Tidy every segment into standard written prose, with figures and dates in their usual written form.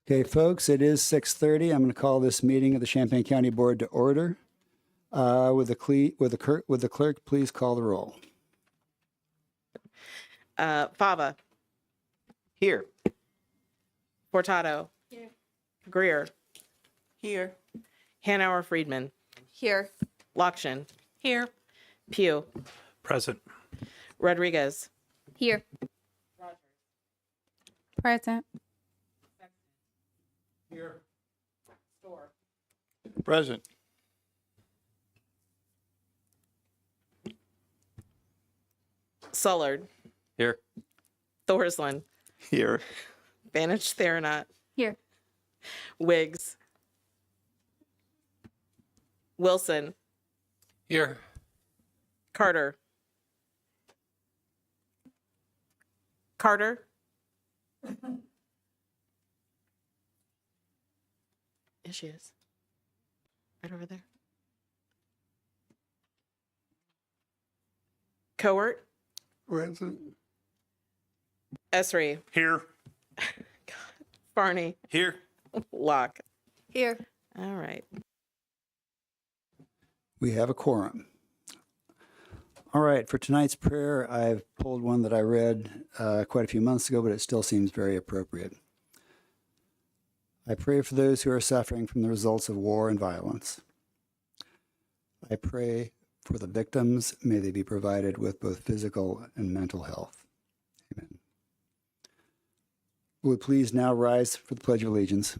Okay, folks, it is 6:30. I'm going to call this meeting of the Champaign County Board to order. Would the clerk please call the roll? Fava. Here. Portato. Here. Greer. Here. Hanauer Friedman. Here. Lokshin. Here. Pugh. Present. Rodriguez. Here. Present. Here. Store. Present. Sullard. Here. Thorsland. Here. Vanich Theranot. Here. Wiggs. Wilson. Here. Carter. Carter. There she is. Right over there. Cowart. Present. Esri. Here. Barney. Here. Locke. Here. All right. We have a quorum. All right, for tonight's prayer, I've pulled one that I read quite a few months ago, but it still seems very appropriate. I pray for those who are suffering from the results of war and violence. I pray for the victims. May they be provided with both physical and mental health. Amen. Will we please now rise for the Pledge of Allegiance?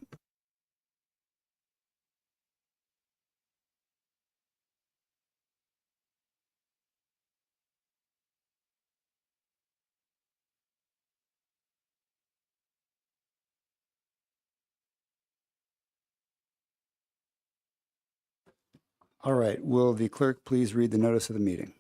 All right, will the clerk please read the notice of the meeting?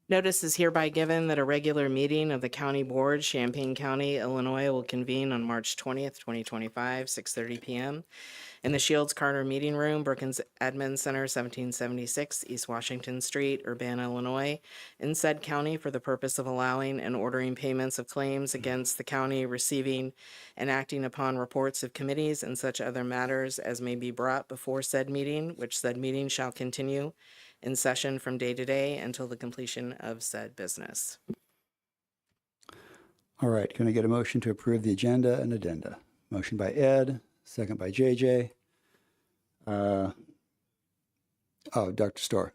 Notice is hereby given that a regular meeting of the County Board, Champaign County, Illinois, will convene on March 20th, 2025, 6:30 p.m. in the Shields Carter Meeting Room, Brookins Admin Center, 1776 East Washington Street, Urbana, Illinois, in said county for the purpose of allowing and ordering payments of claims against the county, receiving and acting upon reports of committees and such other matters as may be brought before said meeting, which said meeting shall continue in session from day to day until the completion of said business. All right, can I get a motion to approve the agenda and addenda? Motion by Ed, second by JJ. Dr. Storr.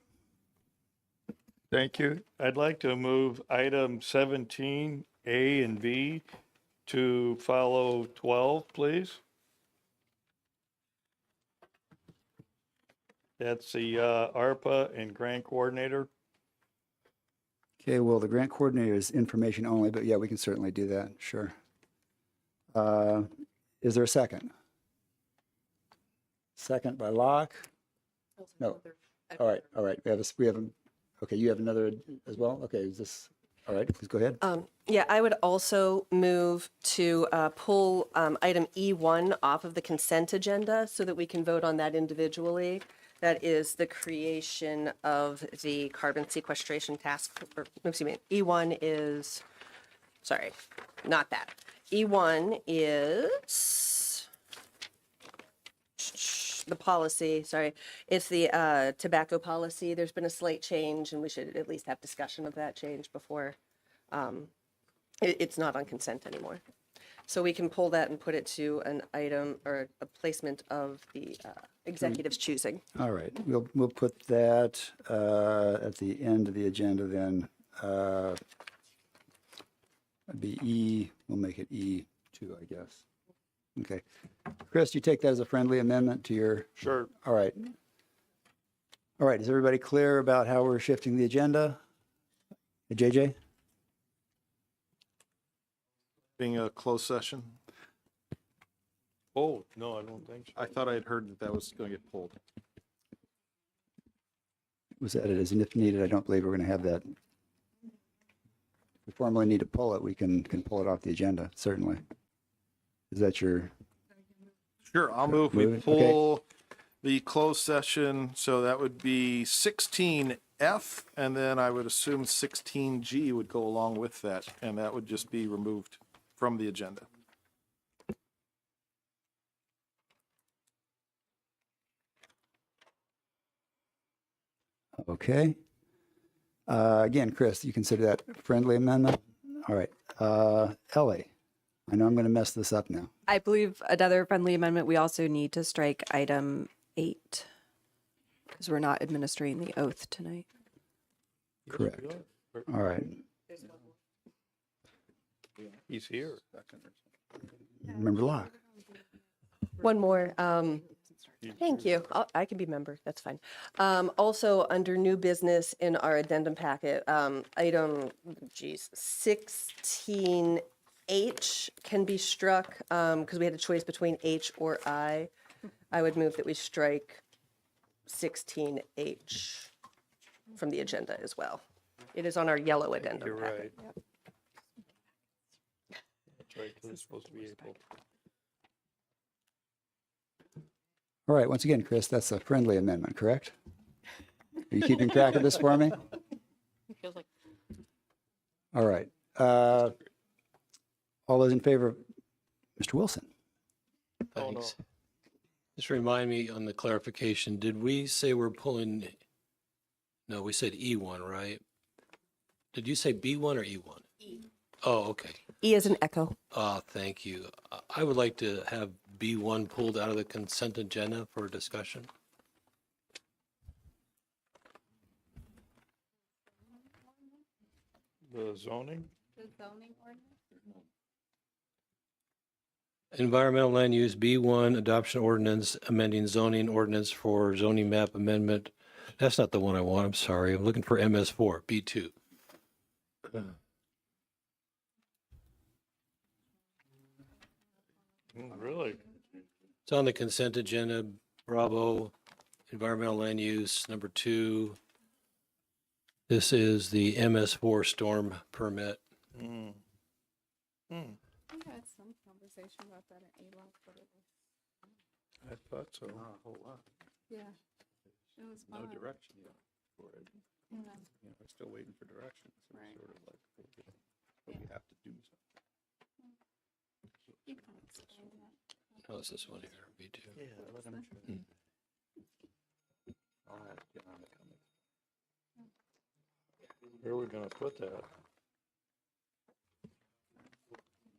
Thank you. I'd like to move item 17, A and B to follow 12, please. That's the ARPA and grant coordinator. Okay, well, the grant coordinator is information only, but yeah, we can certainly do that, sure. Is there a second? Second by Locke? No. All right. Okay, you have another as well? Okay, is this, all right, please go ahead. Yeah, I would also move to pull item E1 off of the consent agenda so that we can vote on that individually. That is the creation of the carbon sequestration task, or excuse me, E1 is, sorry, not that. E1 is the policy, sorry. It's the tobacco policy. There's been a slight change and we should at least have discussion of that change before it's not on consent anymore. So we can pull that and put it to an item or a placement of the executive's choosing. All right, we'll put that at the end of the agenda then. It'd be E, we'll make it E2, I guess. Okay. Chris, you take that as a friendly amendment to your? Sure. All right. All right, is everybody clear about how we're shifting the agenda? JJ? Being a closed session. Oh, no, I don't think so. I thought I had heard that that was going to get pulled. It was added as if needed. I don't believe we're going to have that. If we formally need to pull it, we can pull it off the agenda, certainly. Is that your? Sure, I'll move. We Move it, pull the closed session. So that would be 16F, and then I would assume 16G would go along with that, and that would just be removed from the agenda. Okay. Again, Chris, you consider that a friendly amendment? All right. Ellie, I know I'm going to mess this up now. I believe another friendly amendment, we also need to strike item 8 because we're not administering the oath tonight. Correct. All right. He's here. Remember lock. One more. Thank you. I can be member. That's fine. Also, under new business in our addendum packet, item, 16H can be struck because we had a choice between H or I. I would move that we strike 16H from the agenda as well. It is on our yellow addendum You're packet. right. That's right, 'cause it's supposed to be April. All right. Once again, Chris, that's a friendly amendment, correct? Are you keeping track of this for me? All right. All those in favor, Mr. Wilson? Thanks. Just remind me on the clarification, did we say we're pulling, no, we said E1, right? Did you say B1 or E1? E. Oh, okay. E is an echo. Thank you. I would like to have B1 pulled out of the consent agenda for discussion. The zoning? Environmental land use, B1, adoption ordinance, amending zoning ordinance for zoning map amendment. That's not the one I want, I'm sorry. I'm looking for MS4, B2. Really? It's on the consent agenda, Bravo, environmental land use, number 2. This is the MS4 storm permit. Mm. Mm. We had some conversation about that in ALOC, but it was, I thought so. Not a whole lot. yeah, it was No fine. direction yet for it. Yeah. You know, we're still waiting for direction. So Right. it's sort of like, okay, but we have to do something. You can explain that. Oh, it's this one here, B2. Yeah, let him. I'll have to get on the comment. Where are we gonna put that?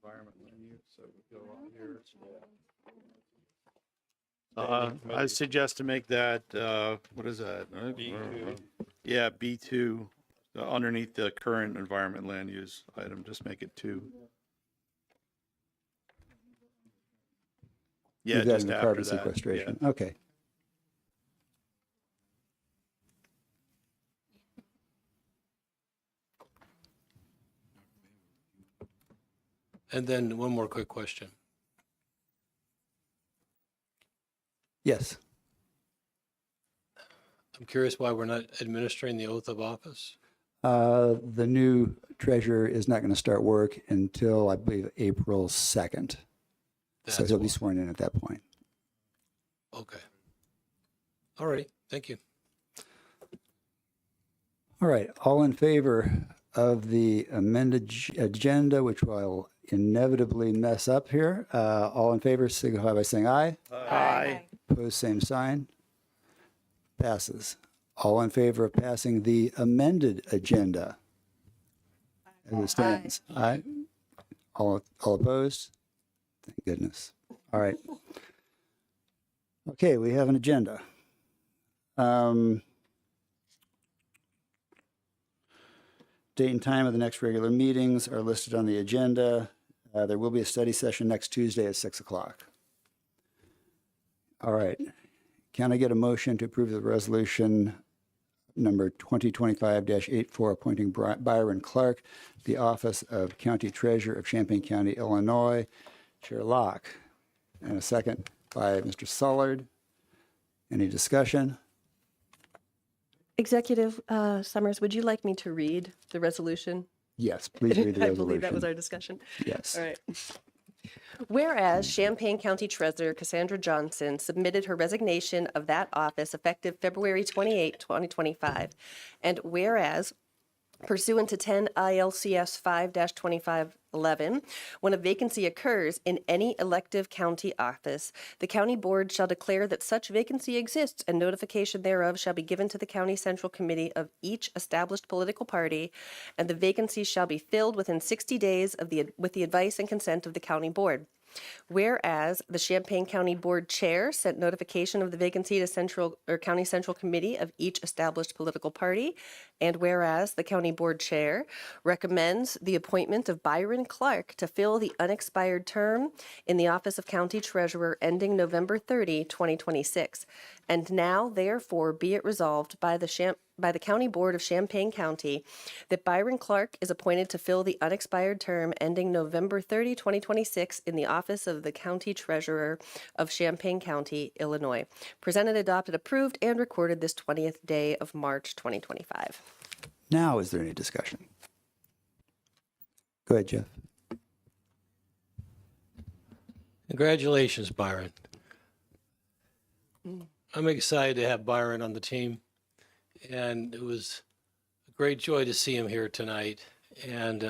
Environment land use, so we go out here. I suggest to make that, what is that? B2. Yeah, B2, underneath the current environment land use item, just make it 2. Yeah, Leave that just in the after carbon that. sequestration. Okay. And then one more quick question. Yes. I'm curious why we're not administering the oath of office? The new treasurer is not going to start work until, I believe, April 2nd. So That's he'll be why. sworn in at that point. Okay. All right, thank you. All right. All in favor of the amended agenda, which I'll inevitably mess up here. All in favor, signify by saying aye. Aye. Opposed, same sign. Passes. All in favor of passing the amended agenda as it stands? Aye. All opposed? Thank goodness. All right. Okay, we have an agenda. Date and time of the next regular meetings are listed on the agenda. There will be a study session next Tuesday at 6 o'clock. All right. Can I get a motion to approve the resolution number 2025-84 appointing Byron Clark, the office of County Treasurer of Champaign County, Illinois? Chair Locke. And a second by Mr. Sullard. Any discussion? Executive Summers, would you like me to read the resolution? Yes, please read the I resolution. believe that was our discussion. Yes. All right. Whereas Champaign County Treasurer Cassandra Johnson submitted her resignation of that office effective February 28, 2025, and whereas Pursuant to 10 ILCS 5-2511, when a vacancy occurs in any elective county office, the county board shall declare that such vacancy exists, and notification thereof shall be given to the county central committee of each established political party, and the vacancy shall be filled within 60 days with the advice and consent of the county board. Whereas the Champaign County Board Chair sent notification of the vacancy to County Central Committee of each established political party, and whereas the County Board Chair recommends the appointment of Byron Clark to fill the unexpired term in the office of County Treasurer ending November 30, 2026. And now, therefore, be it resolved by the County Board of Champaign County that Byron Clark is appointed to fill the unexpired term ending November 30, 2026 in the office of the County Treasurer of Champaign County, Illinois. Presented, adopted, approved, and recorded this 20th day of March, 2025. Now, is there any discussion? Go ahead, Jeff. Congratulations, Byron. I'm excited to have Byron on the team, and it was a great joy to see him here tonight, and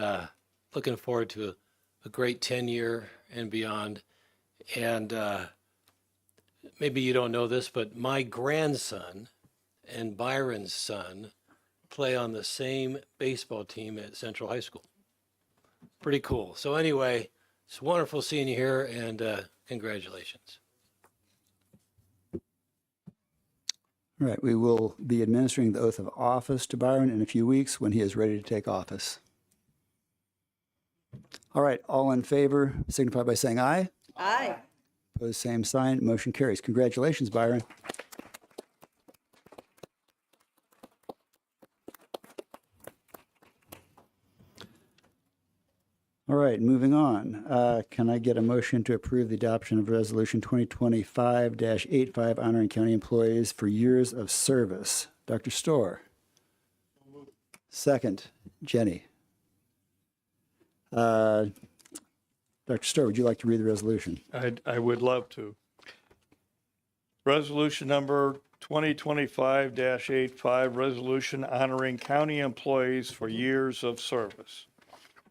looking forward to a great tenure and beyond. And maybe you don't know this, but my grandson and Byron's son play on the same baseball team at Central High School. Pretty cool. So anyway, it's wonderful seeing you here, and congratulations. All right, we will be administering the oath of office to Byron in a few weeks when he is ready to take office. All right, all in favor, signify by saying aye. Aye. Opposed, same sign. Motion carries. Congratulations, Byron. All right, moving on. Can I get a motion to approve the adoption of Resolution 2025-85 honoring county employees for years of service? Dr. Storr. Second, Jenny. Dr. Storr, would you like to read the resolution? I would love to. Resolution number 2025-85, resolution honoring county employees for years of service.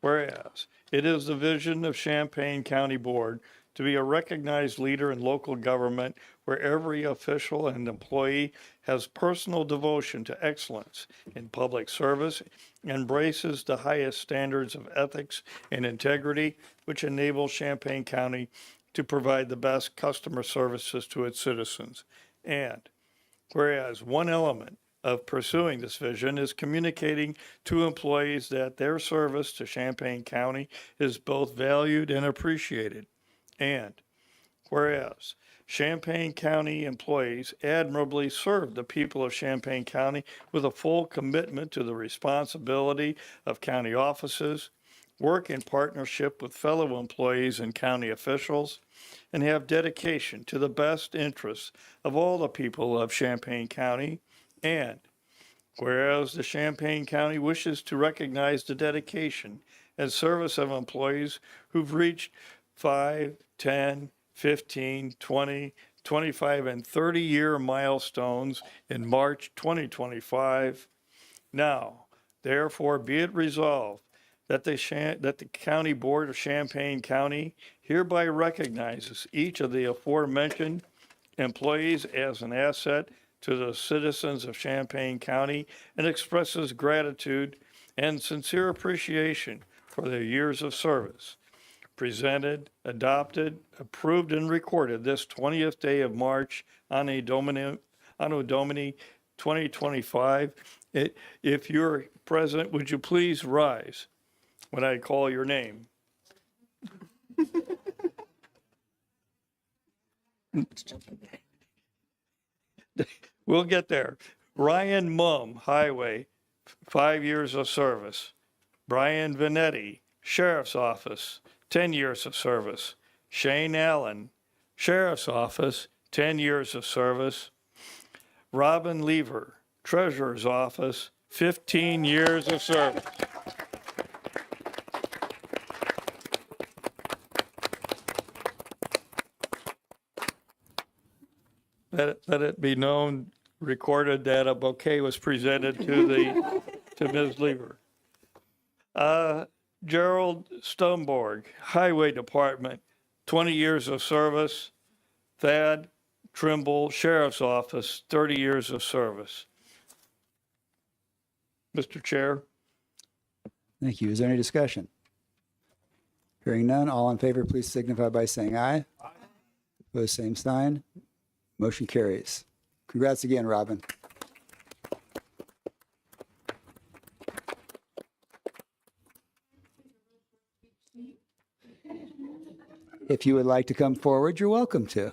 Whereas it is the vision of Champaign County Board to be a recognized leader in local government where every official and employee has personal devotion to excellence in public service, embraces the highest standards of ethics and integrity, which enable Champaign County to provide the best customer services to its citizens. And whereas one element of pursuing this vision is communicating to employees that their service to Champaign County is both valued and appreciated. And whereas Champaign County employees admirably serve the people of Champaign County with a full commitment to the responsibility of county offices, work in partnership with fellow employees and county officials, and have dedication to the best interests of all the people of Champaign County. And whereas the Champaign County wishes to recognize the dedication and service of employees who've reached 5, 10, 15, 20, 25, and 30-year milestones in March 2025, now, therefore, be it resolved that the County Board of Champaign County hereby recognizes each of the aforementioned employees as an asset to the citizens of Champaign County and expresses gratitude and sincere appreciation for their years of service. Presented, adopted, approved, and recorded this 20th day of March Anno Domini 2025. If you're present, would you please rise when I call your name? We'll get there. Ryan Mumm, Highway, 5 years of service. Brian Vanetti, Sheriff's Office, 10 years of service. Shane Allen, Sheriff's Office, 10 years of service. Robin Lever, Treasurer's Office, 15 years of service. Let it be known, recorded, that a bouquet was presented to Ms. Lever. Gerald Stoneborg, Highway Department, 20 years of service. Thad Trimble, Sheriff's Office, 30 years of service. Mr. Chair. Thank you. Is there any discussion? Hearing none, all in favor, please signify by saying aye. Aye. Opposed, same sign. Motion carries. Congrats again, Robin. If you would like to come forward, you're welcome to.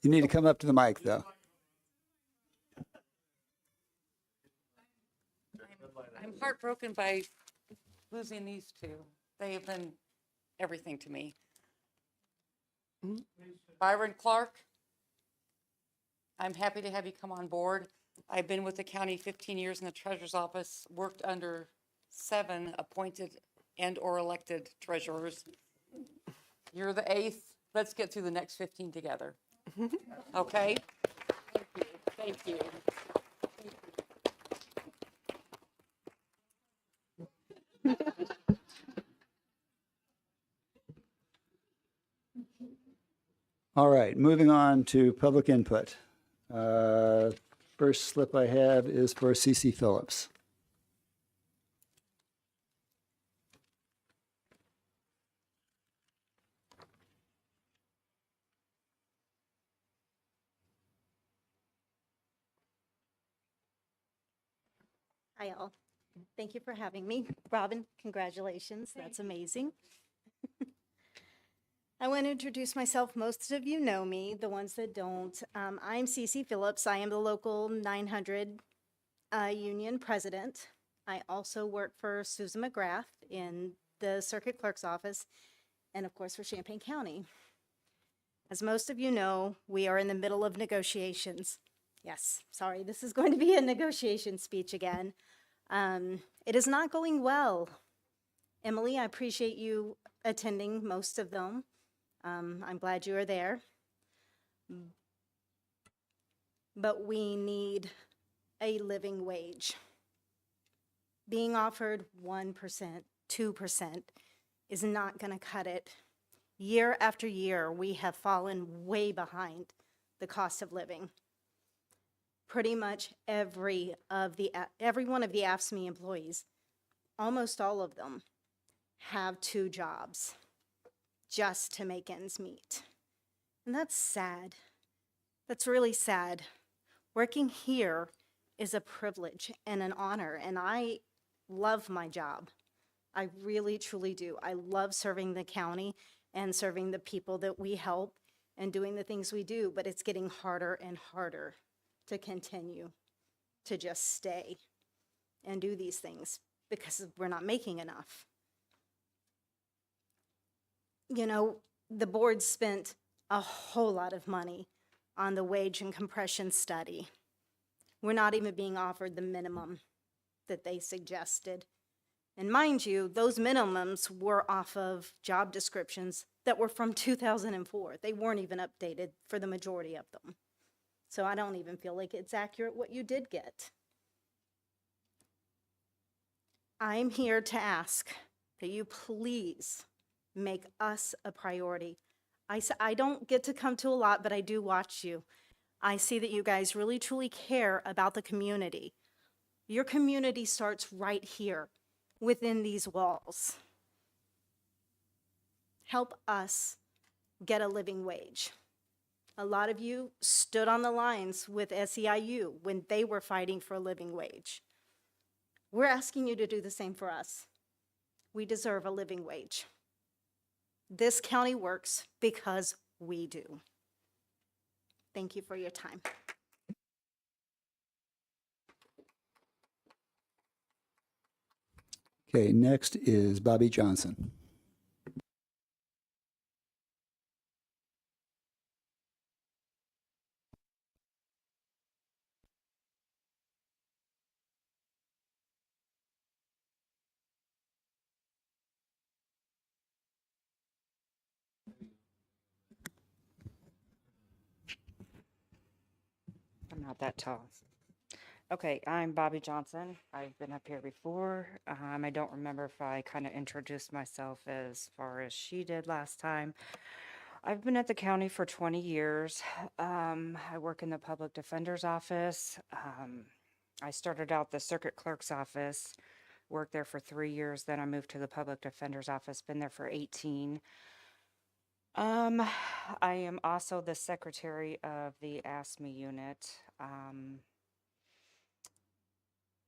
You need to come up to the mic, though. I'm heartbroken by losing these two. They have been everything to me. Byron Clark, I'm happy to have you come on board. I've been with the county 15 years in the treasurer's office, worked under 7 appointed and/or elected treasurers. You're the 8th. Let's get through the next 15 together. Okay? Thank you. Thank you. All right, moving on to public input. First slip I have is for CC Phillips. Hi, all. Thank you for having me. Robin, congratulations. That's amazing. I want to introduce myself. Most of you know me, the ones that don't. I'm CC Phillips. I am the local 900 union president. I also work for Susan McGrath in the circuit clerk's office and, of course, for Champaign County. As most of you know, we are in the middle of negotiations. Yes, sorry, this is going to be a negotiation speech again. It is not going well. Emily, I appreciate you attending most of them. I'm glad you are there. But we need a living wage. Being offered 1%, 2% is not going to cut it. Year after year, we have fallen way behind the cost of living. Pretty much every one of the AFSCME employees, almost all of them, have 2 jobs just to make ends meet. And that's sad. That's really sad. Working here is a privilege and an honor, and I love my job. I really, truly do. I love serving the county and serving the people that we help and doing the things we do, but it's getting harder and harder to continue to just stay and do these things because we're not making enough. You know, the board spent a whole lot of money on the wage and compression study. We're not even being offered the minimum that they suggested. And mind you, those minimums were off of job descriptions that were from 2004. They weren't even updated for the majority of them. So I don't even feel like it's accurate what you did get. I'm here to ask that you please make us a priority. I don't get to come to a lot, but I do watch you. I see that you guys really truly care about the community. Your community starts right here within these walls. Help us get a living wage. A lot of you stood on the lines with SEIU when they were fighting for a living wage. We're asking you to do the same for us. We deserve a living wage. This county works because we do. Thank you for your time. Okay, next is Bobby Johnson. I'm not that tall. Okay, I'm Bobby Johnson. I've been up here before. I don't remember if I kind of introduced myself as far as she did last time. I've been at the county for 20 years. I work in the public defender's office. I started out the circuit clerk's office, worked there for 3 years. Then I moved to the public defender's office, been there for 18. Um, I am also the secretary of the ASME unit.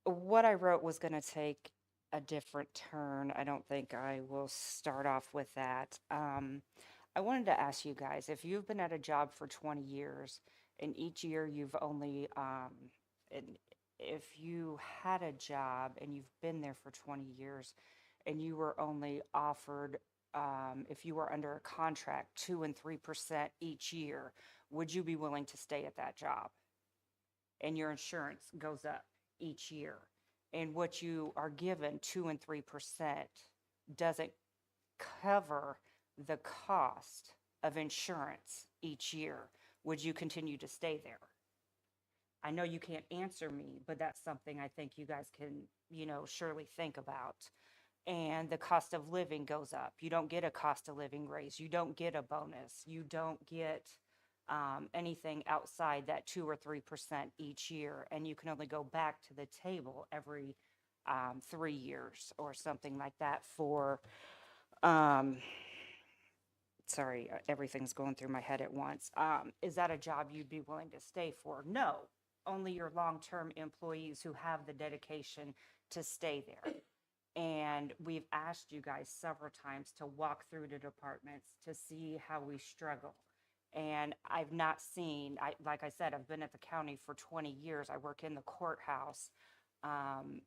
What I wrote was going to take a different turn. I don't think I will start off with that. I wanted to ask you guys, if you've been at a job for 20 years and each year you've only, and if you had a job and you've been there for 20 years and you were only offered, if you were under a contract, 2 and 3% each year, would you be willing to stay at that job? And your insurance goes up each year. And what you are given, 2 and 3%, doesn't cover the cost of insurance each year. Would you continue to stay there? I know you can't answer me, but that's something I think you guys can, surely think about. And the cost of living goes up. You don't get a cost of living raise. You don't get a bonus. You don't get anything outside that 2 or 3% each year, and you can only go back to the table every 3 years or something like that for. Sorry, everything's going through my head at once. Is that a job you'd be willing to stay for? No, only your long-term employees who have the dedication to stay there. And we've asked you guys several times to walk through the departments to see how we struggle. And I've not seen, like I said, I've been at the county for 20 years. I work in the courthouse. I'm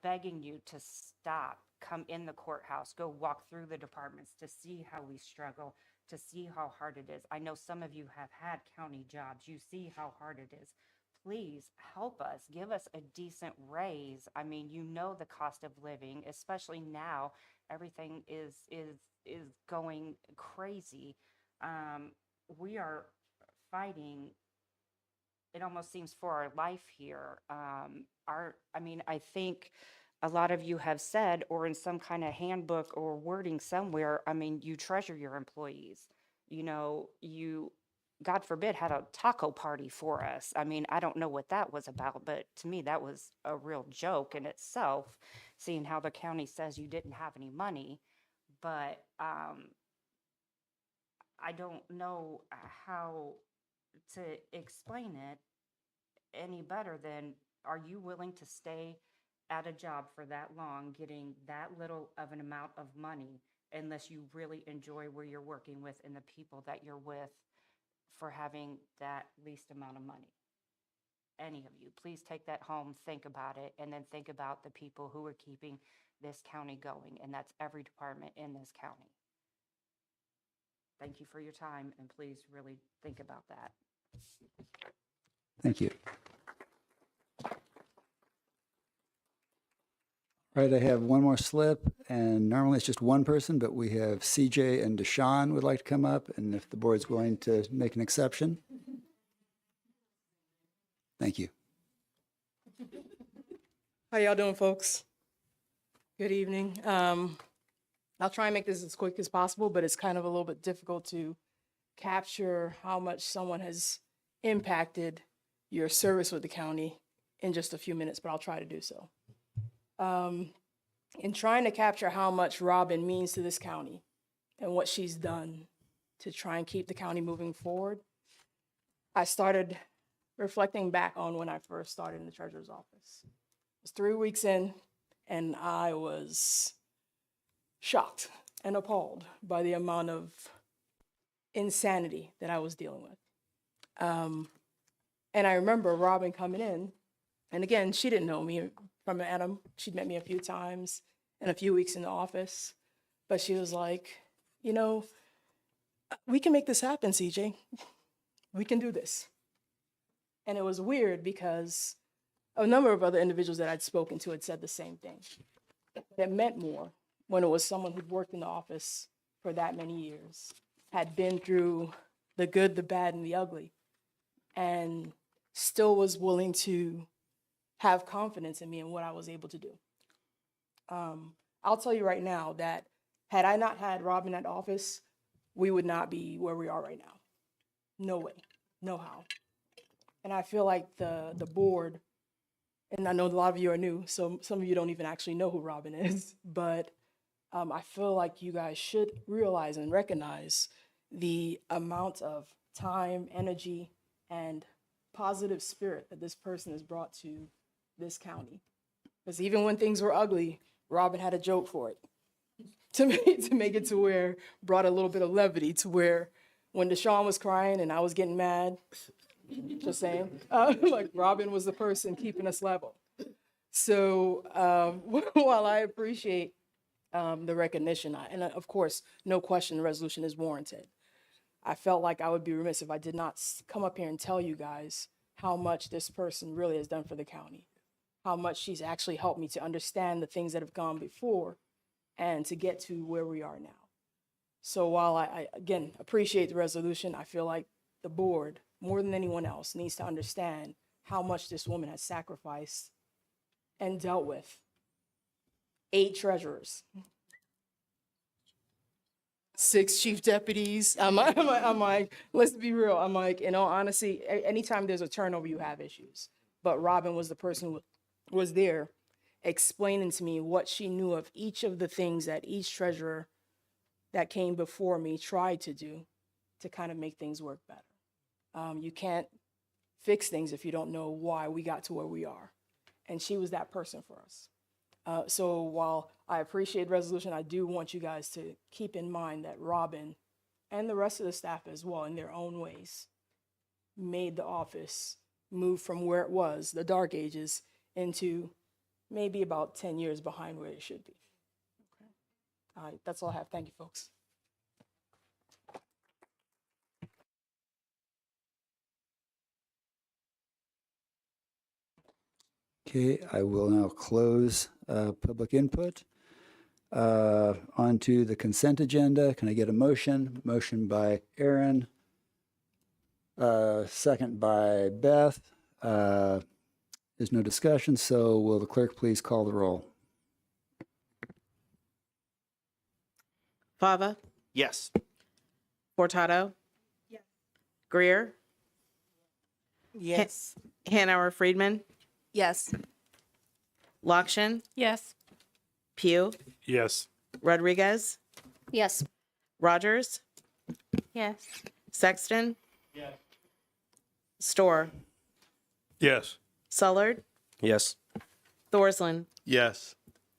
begging you to stop, come in the courthouse, go walk through the departments to see how we struggle, to see how hard it is. I know some of you have had county jobs. You see how hard it is. Please help us, give us a decent raise. I mean, the cost of living, especially now, everything is going crazy. We are fighting, it almost seems, for our life here. I think a lot of you have said, or in some kind of handbook or wording somewhere, you treasure your employees. You, God forbid, had a taco party for us. I don't know what that was about, but to me, that was a real joke in itself, seeing how the county says you didn't have any money. But I don't know how to explain it any better than, are you willing to stay at a job for that long, getting that little of an amount of money, unless you really enjoy where you're working with and the people that you're with, for having that least amount of money? Any of you, please take that home, think about it, and then think about the people who are keeping this county going, and that's every department in this county. Thank you for your time, and please really think about that. Thank you. All right, I have one more slip, and normally it's just one person, but we have CJ and Deshaun would like to come up, and if the board's willing to make an exception. Thank you. How y'all doing, folks? Good evening. I'll try and make this as quick as possible, but it's kind of a little bit difficult to capture how much someone has impacted your service with the county in just a few minutes, but I'll try to do so. In trying to capture how much Robin means to this county and what she's done to try and keep the county moving forward, I started reflecting back on when I first started in the treasurer's office. It was 3 weeks in, and I was shocked and appalled by the amount of insanity that I was dealing with. And I remember Robin coming in, and again, she didn't know me from Adam. She'd met me a few times and a few weeks in the office, but she was like, we can make this happen, CJ. We can do this. And it was weird because a number of other individuals that I'd spoken to had said the same thing. It meant more when it was someone who'd worked in the office for that many years, had been through the good, the bad, and the ugly, and still was willing to have confidence in me and what I was able to do. I'll tell you right now that had I not had Robin at office, we would not be where we are right now. No way, no how. And I feel like the board, and I know a lot of you are new, so some of you don't even actually know who Robin is, but I feel like you guys should realize and recognize the amount of time, energy, and positive spirit that this person has brought to this county. Because even when things were ugly, Robin had a joke for it to make it to where, brought a little bit of levity to where when Deshaun was crying and I was getting mad, just saying, like Robin was the person keeping us level. So while I appreciate the recognition, and of course, no question, the resolution is warranted. I felt like I would be remiss if I did not come up here and tell you guys how much this person really has done for the county, how much she's actually helped me to understand the things that have gone before and to get to where we are now. So while I again, appreciate the resolution, I feel like the board, more than anyone else, needs to understand how much this woman has sacrificed and dealt with 8 treasurers, 6 chief deputies. I'm like, let's be real. I'm like, in all honesty, anytime there's a turnover, you have issues. But Robin was the person who was there explaining to me what she knew of each of the things that each treasurer that came before me tried to do to kind of make things work better. You can't fix things if you don't know why we got to where we are. And she was that person for us. So while I appreciate resolution, I do want you guys to keep in mind that Robin and the rest of the staff as well, in their own ways, made the office move from where it was, the dark ages, into maybe about 10 years behind where it should be. Okay. All right, that's all I have. Thank you, folks. Okay, I will now close public input. Onto the consent agenda. Can I get a motion? Motion by Aaron. Second by Beth. There's no discussion, so will the clerk please call the roll? Fava, Yes. Furtado. Yes. Greer, Yes. Hanauer Friedman, Yes. Lokshin, Yes. Pugh, Yes. Rodriguez, Yes. Rogers, Yes. Sexton. Yes. Storr, Yes. Sullard, Yes. Thorsland, Yes.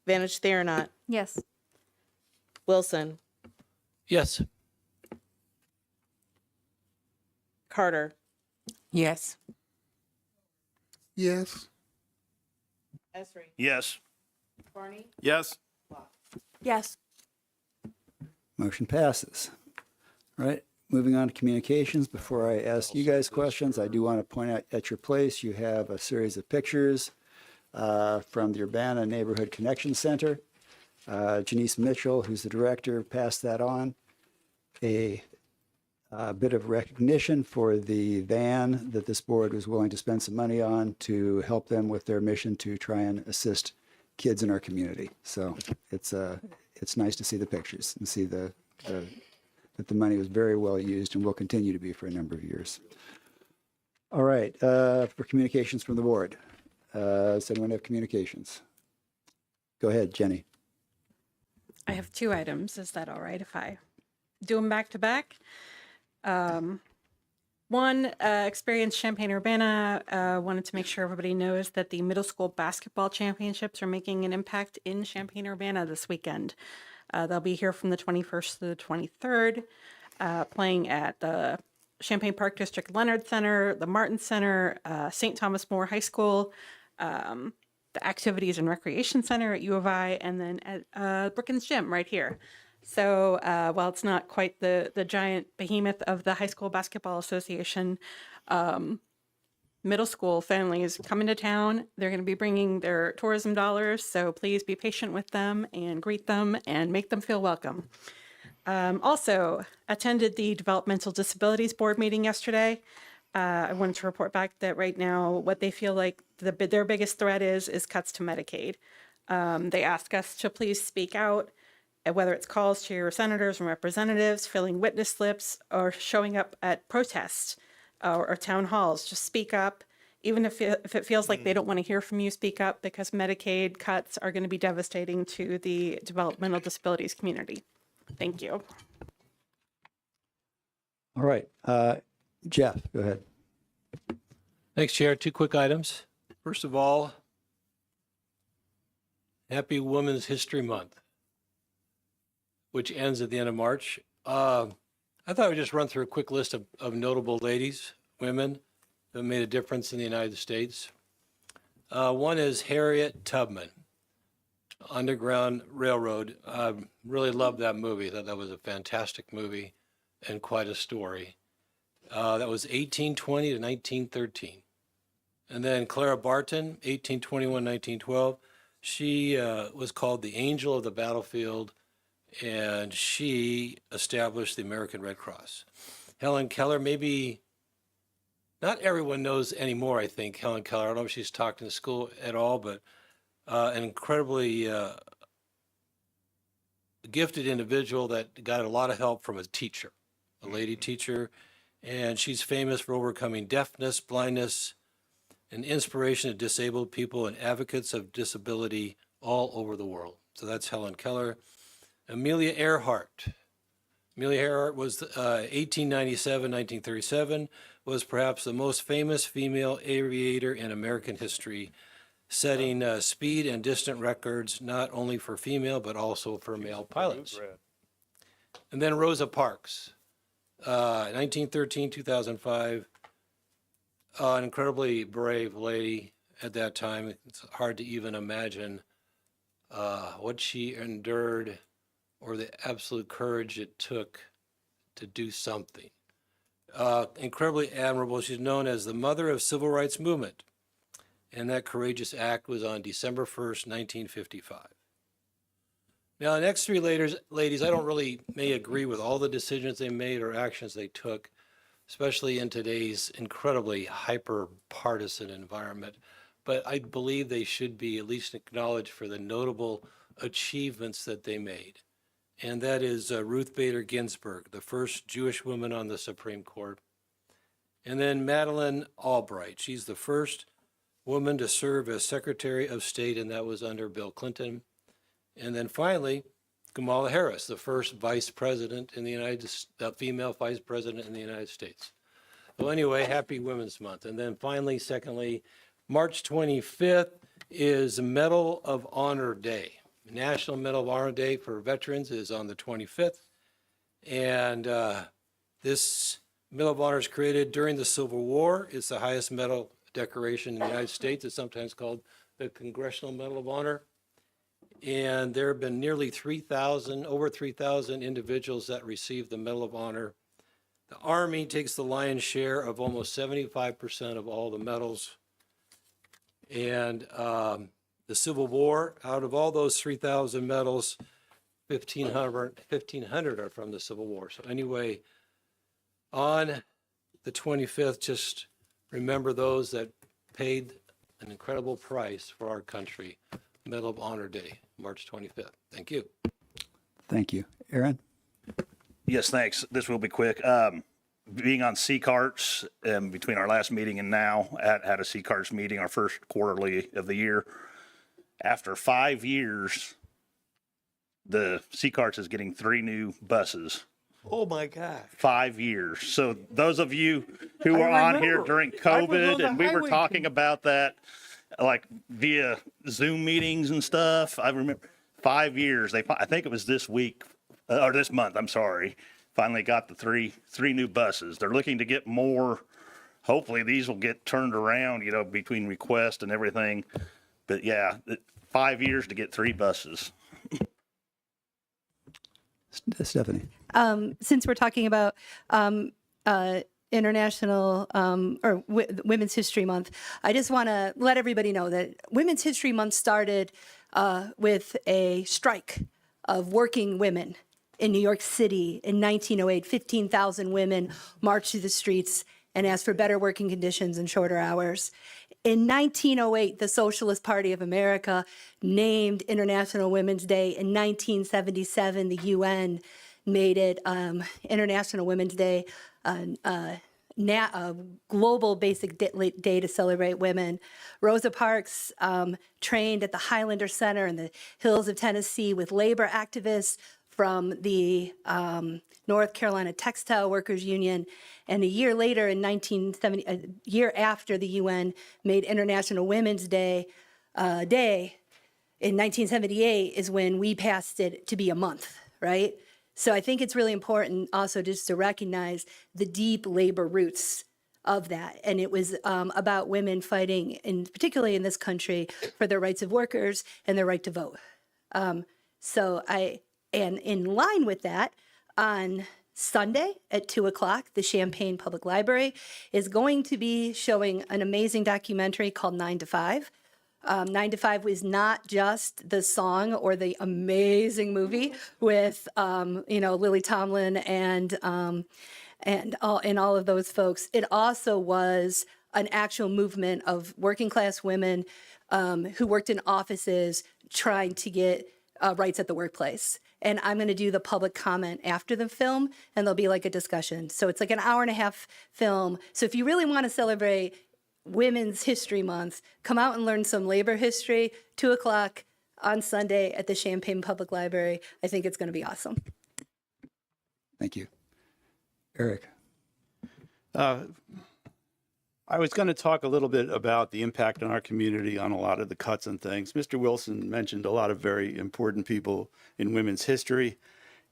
Vantage Theronot, Yes. Wilson, Yes. Carter, Yes. Yes. Esri, Yes. Barney, Yes. Yes. Motion passes. All right, moving on to communications. Before I ask you guys questions, I do want to point out at your place, you have a series of pictures from the Urbana Neighborhood Connection Center. Janice Mitchell, who's the director, passed that on. A bit of recognition for the van that this board was willing to spend some money on to help them with their mission to try and assist kids in our community. So it's nice to see the pictures and see that the money was very well used and will continue to be for a number of years. All right, for communications from the board. Does anyone have communications? Go ahead, Jenny. I have 2 items. Is that all right if I do them back to back? One, Experience Champaign-Urbana wanted to make sure everybody knows that the middle school basketball championships are making an impact in Champaign-Urbana this weekend. They'll be here from the 21st to the 23rd, playing at the Champaign Park District Leonard Center, the Martin Center, St. Thomas More High School, the Activities and Recreation Center at U of I, and then at Brookins Gym right here. So while it's not quite the giant behemoth of the High School Basketball Association, middle school families coming to town. They're going to be bringing their tourism dollars, so please be patient with them and greet them and make them feel welcome. Also, attended the Developmental Disabilities Board meeting yesterday. I wanted to report back that right now, what they feel like their biggest threat is cuts to Medicaid. They ask us to please speak out, whether it's calls to your senators and representatives, filling witness slips, or showing up at protests or town halls. Just speak up. Even if it feels like they don't want to hear from you, speak up, because Medicaid cuts are going to be devastating to the developmental disabilities community. Thank you. All right. Jeff, go ahead. Thanks, Chair. 2 quick items. First of all, happy Women's History Month, which ends at the end of March. I thought I would just run through a quick list of notable ladies, women, that made a difference in the United States. One is Harriet Tubman, Underground Railroad. I really loved that movie. I thought that was a fantastic movie and quite a story. That was 1820 to 1913. And then Clara Barton, 1821, 1912. She was called the Angel of the Battlefield, and she established the American Red Cross. Helen Keller, maybe not everyone knows anymore, I think, Helen Keller. I don't know if she's talked in the school at all, but an incredibly gifted individual that got a lot of help from a teacher, a lady teacher. And she's famous for overcoming deafness, blindness, and inspiration to disabled people and advocates of disability all over the world. So that's Helen Keller. Amelia Earhart. Amelia Earhart was 1897, 1937, was perhaps the most famous female aviator in American history, setting speed and distance records not only for female but also for male pilots. And then Rosa Parks, 1913, 2005, an incredibly brave lady at that time. It's hard to even imagine what she endured or the absolute courage it took to do something. Incredibly admirable. She's known as the mother of civil rights movement. And that courageous act was on December 1st, 1955. Now, the next 3 ladies, I don't really may agree with all the decisions they made or actions they took, especially in today's incredibly hyper-partisan environment. But I believe they should be at least acknowledged for the notable achievements that they made. And that is Ruth Bader Ginsburg, the first Jewish woman on the Supreme Court. And then Madeleine Albright. She's the first woman to serve as Secretary of State, and that was under Bill Clinton. And then finally, Kamala Harris, the first vice president in the female vice president in the United States. So anyway, happy Women's Month. And then finally, secondly, March 25th is Medal of Honor Day. National Medal of Honor Day for veterans is on the 25th. And this Medal of Honor is created during the Civil War. It's the highest medal decoration in the United States. It's sometimes called the Congressional Medal of Honor. And there have been nearly over 3,000 individuals that received the Medal of Honor. The Army takes the lion's share of almost 75% of all the medals. And the Civil War, out of all those 3,000 medals, 1,500 are from the Civil War. So anyway, on the 25th, just remember those that paid an incredible price for our country. Medal of Honor Day, March 25th. Thank you. Thank you. Aaron? Yes, thanks. This will be quick. Being on C-Carts between our last meeting and now, had a C-Carts meeting, our first quarterly of the year. After 5 years, the C-Carts is getting 3 new buses. Oh my God. 5 years. So those of you who were on here during COVID, and we were talking about that, like via Zoom meetings and stuff, I remember 5 years. I think it was this week, or this month, I'm sorry, finally got the three new buses. They're looking to get more. Hopefully these will get turned around, between request and everything. But yeah, 5 years to get 3 buses. Stephanie? Since we're talking about International or Women's History Month, I just want to let everybody know that Women's History Month started with a strike of working women in New York City in 1908. 15,000 women marched through the streets and asked for better working conditions and shorter hours. In 1908, the Socialist Party of America named International Women's Day. In 1977, the UN made it International Women's Day, a global basic day to celebrate women. Rosa Parks trained at the Highlander Center in the hills of Tennessee with labor activists from the North Carolina Textile Workers Union. And a year later, in 1970, a year after the UN made International Women's Day, in 1978 is when we passed it to be a month, right? So I think it's really important also just to recognize the deep labor roots of that. And it was about women fighting, particularly in this country, for their rights of workers and their right to vote. And in line with that, on Sunday at 2:00, the Champaign Public Library is going to be showing an amazing documentary called 9 to 5. 9 to 5 was not just the song or the amazing movie with, Lily Tomlin and all of those folks. It also was an actual movement of working class women who worked in offices trying to get rights at the workplace. And I'm going to do the public comment after the film, and there'll be like a discussion. So it's like an hour-and-a-half film. So if you really want to celebrate Women's History Month, come out and learn some labor history, 2:00 on Sunday at the Champaign Public Library. I think it's going to be awesome. Thank you. Eric. I was going to talk a little bit about the impact on our community on a lot of the cuts and things. Mr. Wilson mentioned a lot of very important people in women's history.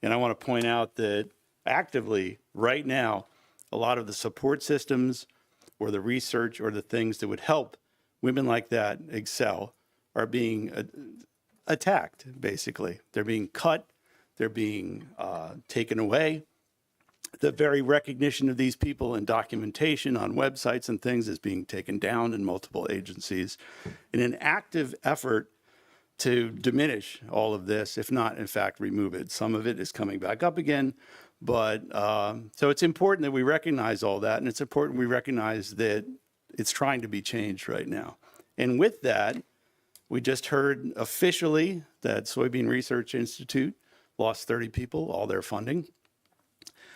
And I want to point out that actively right now, a lot of the support systems or the research or the things that would help women like that excel are being attacked, basically. They're being cut. They're being taken away. The very recognition of these people and documentation on websites and things is being taken down in multiple agencies in an active effort to diminish all of this, if not, in fact, remove it. Some of it is coming back up again. But so it's important that we recognize all that, and it's important we recognize that it's trying to be changed right now. And with that, we just heard officially that Soybean Research Institute lost 30 people, all their funding,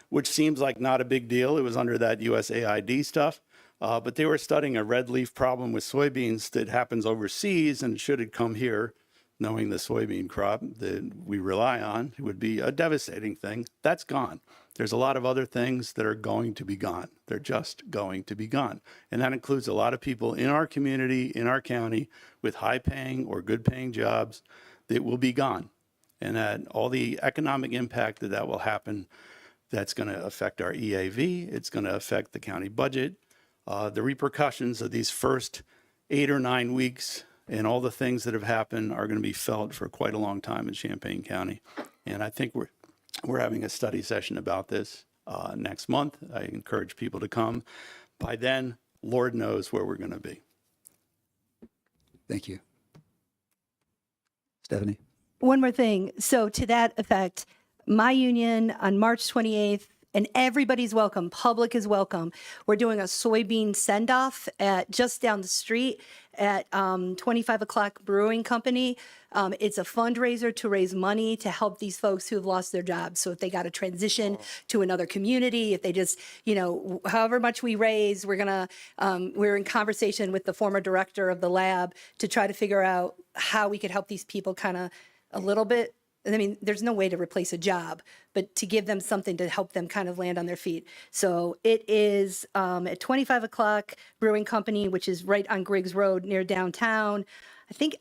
which seems like not a big deal. It was under that USAID stuff, but they were studying a red leaf problem with soybeans that happens overseas, and should it come here, knowing the soybean crop that we rely on, it would be a devastating thing. That's gone. There's a lot of other things that are going to be gone. They're just going to be gone. And that includes a lot of people in our community, in our county, with high paying or good paying jobs that will be gone. And that all the economic impact that will happen, that's going to affect our EAV. It's going to affect the county budget. The repercussions of these first 8 or 9 weeks and all the things that have happened are going to be felt for quite a long time in Champaign County. And I think we're having a study session about this next month. I encourage people to come. By then, Lord knows where we're going to be. Thank you. Stephanie. One more thing. So to that effect, my union on March 28th, and everybody's welcome, public is welcome. We're doing a soybean send-off at just down the street at 25 o'clock Brewing Company. It's a fundraiser to raise money to help these folks who have lost their jobs. So if they got to transition to another community, if they just, however much we raise, we're in conversation with the former director of the lab to try to figure out how we could help these people kind of a little bit. I mean, there's no way to replace a job, but to give them something to help them kind of land on their feet. So it is at 25 o'clock Brewing Company, which is right on Griggs Road near downtown.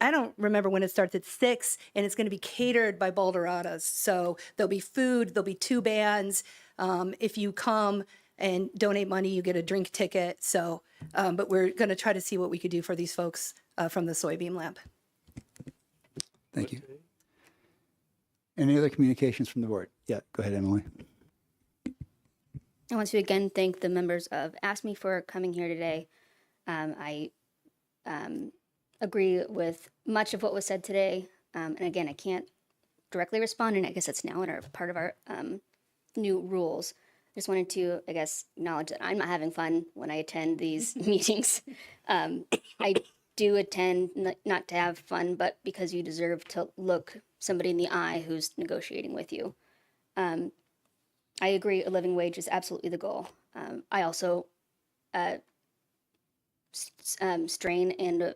I don't remember when it starts at 6, and it's going to be catered by Balderadas. So there'll be food, there'll be 2 bands. If you come and donate money, you get a drink ticket. So, but we're going to try to see what we could do for these folks from the Soybean Lab. Thank you. Any other communications from the board? Yeah, go ahead, Emily. I want to again thank the members of ASME for coming here today. I agree with much of what was said today. And again, I can't directly respond, and I guess it's now part of our new rules. just wanted to, I guess, acknowledge that I'm not having fun when I attend these meetings. I do attend not to have fun, but because you deserve to look somebody in the eye who's negotiating with you. I agree, a living wage is absolutely the goal. I also strain and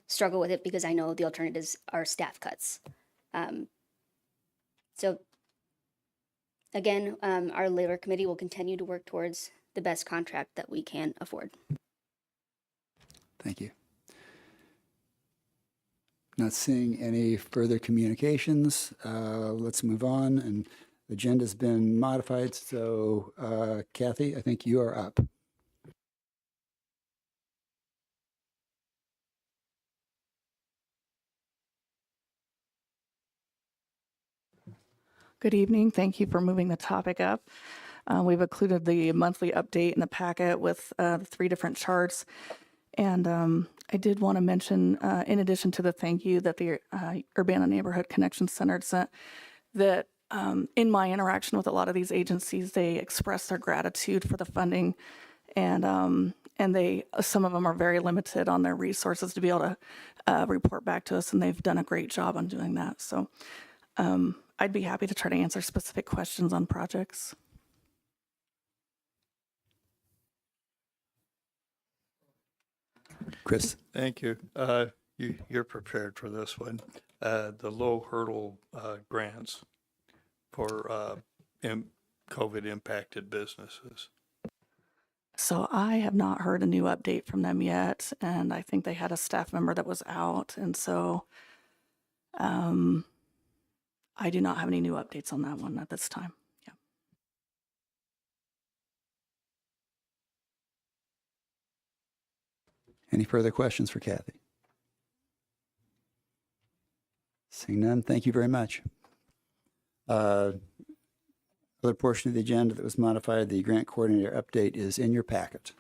struggle with it because I know the alternatives are staff cuts. So again, our labor committee will continue to work towards the best contract that we can afford. Thank you. Not seeing any further communications. Let's move on. And the agenda's been modified. So Kathy, I think you are up. Good evening. Thank you for moving the topic up. We've included the monthly update in the packet with the 3 different charts. And I did want to mention, in addition to the thank you that the Urbana Neighborhood Connection Center sent, that in my interaction with a lot of these agencies, they express their gratitude for the funding. And they, some of them are very limited on their resources to be able to report back to us. And they've done a great job on doing that. So I'd be happy to try to answer specific questions on projects. Chris. Thank you. You're prepared for this one. The low hurdle grants for COVID impacted businesses. So I have not heard a new update from them yet. And I think they had a staff member that was out. And so I do not have any new updates on that one at this time. Yeah. Any further questions for Kathy? Seeing none, thank you very much. Other portion of the agenda that was modified, the grant coordinator update is in your packet.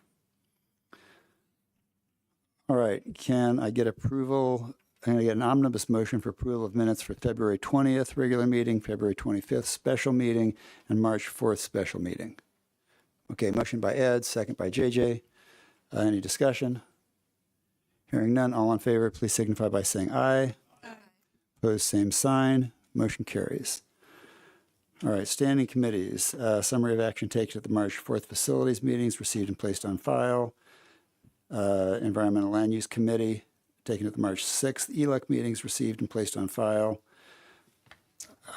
All right, can I get approval? I'm going to get an omnibus motion for approval of minutes for February 20th regular meeting, February 25th special meeting, and March 4th special meeting. Okay, motion by Ed, second by JJ. Any discussion? Hearing none, all in favor, please signify by saying aye. Aye. Opposed, same sign. Motion carries. All right, standing committees. Summary of action taken at the March 4th facilities meetings, received and placed on file. Environmental Land Use Committee, taken at the March 6th ELEC meetings, received and placed on file.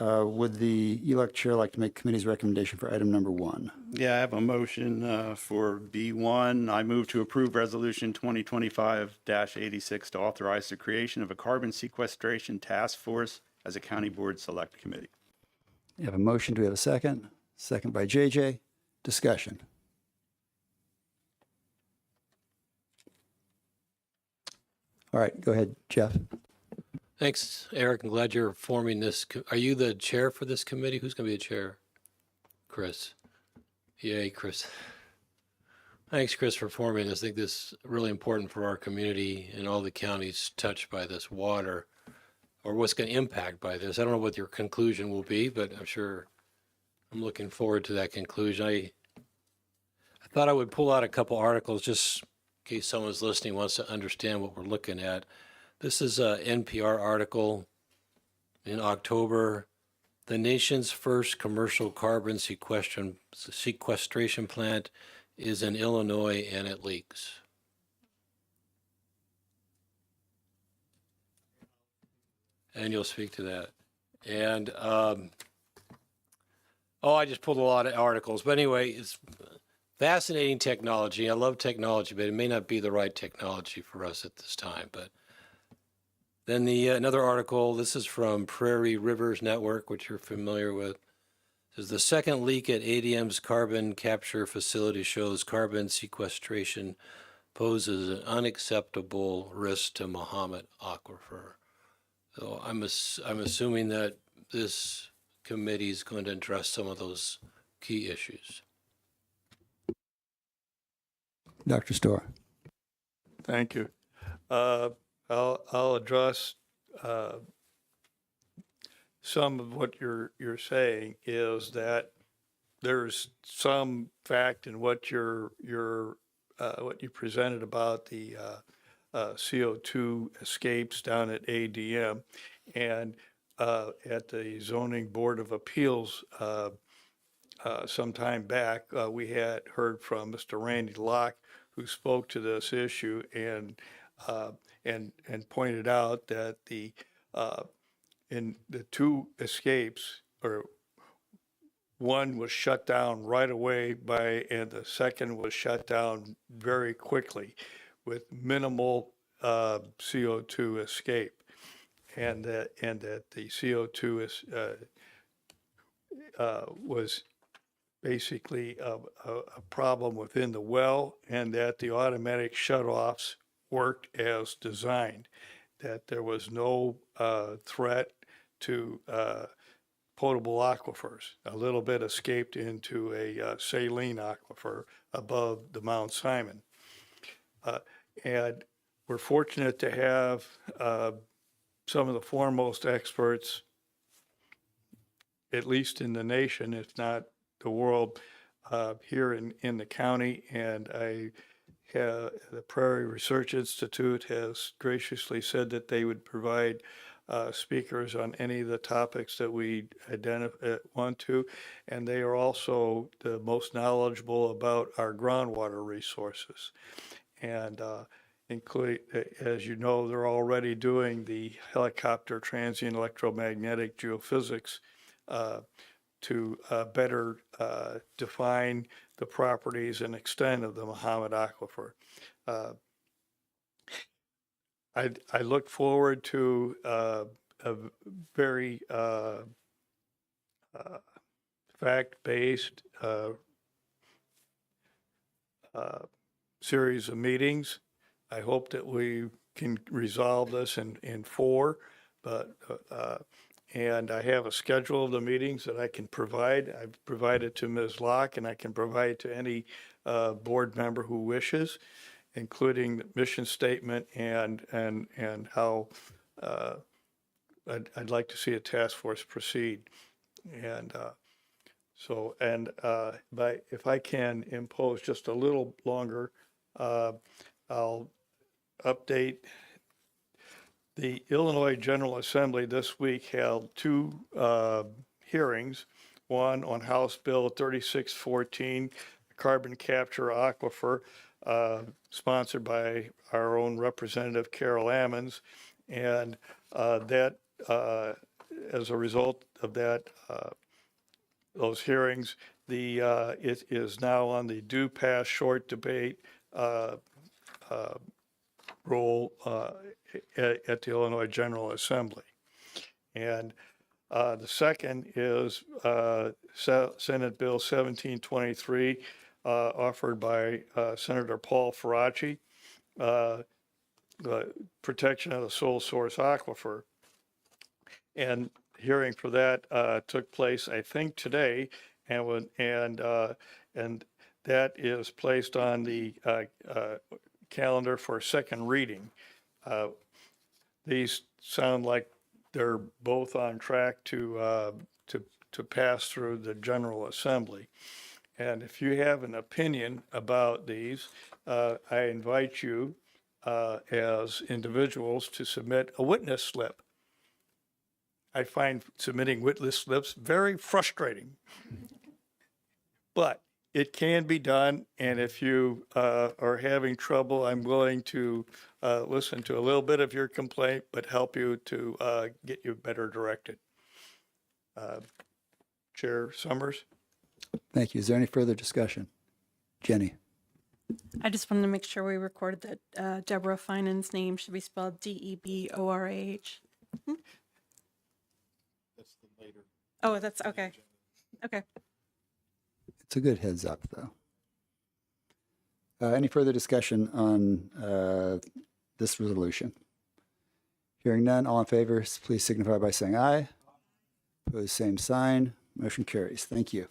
Would the ELEC chair like to make committee's recommendation for item number 1? Yeah, I have a motion for B1. I move to approve Resolution 2025-86 to authorize the creation of a carbon sequestration task force as a county board select committee. We have a motion. Do we have a second? Second by JJ. Discussion. All right, go ahead, Jeff. Thanks, Eric. I'm glad you're forming this. Are you the chair for this committee? Who's going to be the chair? Chris. Yay, Chris. Thanks, Chris, for forming this. I think this is really important for our community and all the counties touched by this water, or what's going to impact by this. I don't know what your conclusion will be, but I'm sure I'm looking forward to that conclusion. I thought I would pull out a couple articles just in case someone's listening wants to understand what we're looking at. This is a NPR article in October. The nation's first commercial carbon sequestration plant is in Illinois and it leaks. And you'll speak to that. And, I just pulled a lot of articles. But anyway, it's fascinating technology. I love technology, but it may not be the right technology for us at this time. But then another article, this is from Prairie Rivers Network, which you're familiar with. It says the second leak at ADM's carbon capture facility shows carbon sequestration poses an unacceptable risk to Mahomet Aquifer. So I'm assuming that this committee is going to address some of those key issues. Dr. Storr. Thank you. I'll address some of what you're saying is that there's some fact in what what you presented about the CO2 escapes down at ADM. And at the Zoning Board of Appeals some time back, we had heard from Mr. Randy Locke, who spoke to this issue and pointed out that in the two escapes, or one was shut down right away and the second was shut down very quickly with minimal CO2 escape, and that the CO2 was basically a problem within the well, and that the automatic shutoffs worked as designed, that there was no threat to potable aquifers. A little bit escaped into a saline aquifer above the Mount Simon. And we're fortunate to have some of the foremost experts, at least in the nation, if not the world, here in the county. And the Prairie Research Institute has graciously said that they would provide speakers on any of the topics that we want to. And they are also the most knowledgeable about our groundwater resources. And including, as you know, they're already doing the helicopter transient electromagnetic geophysics to better define the properties and extent of the Muhammad Aquifer. I look forward to a very fact-based series of meetings. I hope that we can resolve this in 4, and I have a schedule of the meetings that I can provide. I've provided to Ms. Locke, and I can provide to any board member who wishes, including the mission statement and how I'd like to see a task force proceed. And but if I can impose just a little longer, I'll update. The Illinois General Assembly this week held 2 hearings, one on House Bill 3614, carbon capture aquifer, sponsored by our own Representative Carol Ammons. And that, as a result of those hearings, it is now on the due pass short debate role at the Illinois General Assembly. And the second is Senate Bill 1723, offered by Senator Paul Faraci, the protection of the sole source aquifer. And hearing for that took place, I think, today, and that is placed on the calendar for second reading. These sound like they're both on track to pass through the General Assembly. And if you have an opinion about these, I invite you as individuals to submit a witness slip. I find submitting witness slips very frustrating, but it can be done. And if you are having trouble, I'm willing to listen to a little bit of your complaint, but help you to get you better directed. Chair Summers? Thank you. Is there any further discussion? Jenny? I just wanted to make sure we recorded that Deborah Finan's name should be spelled Deborah. That's the later. Oh, that's okay. Okay. It's a good heads up, though. Any further discussion on this resolution? Hearing none, all in favor, please signify by saying aye. Opposed, same sign. Motion carries. Thank you.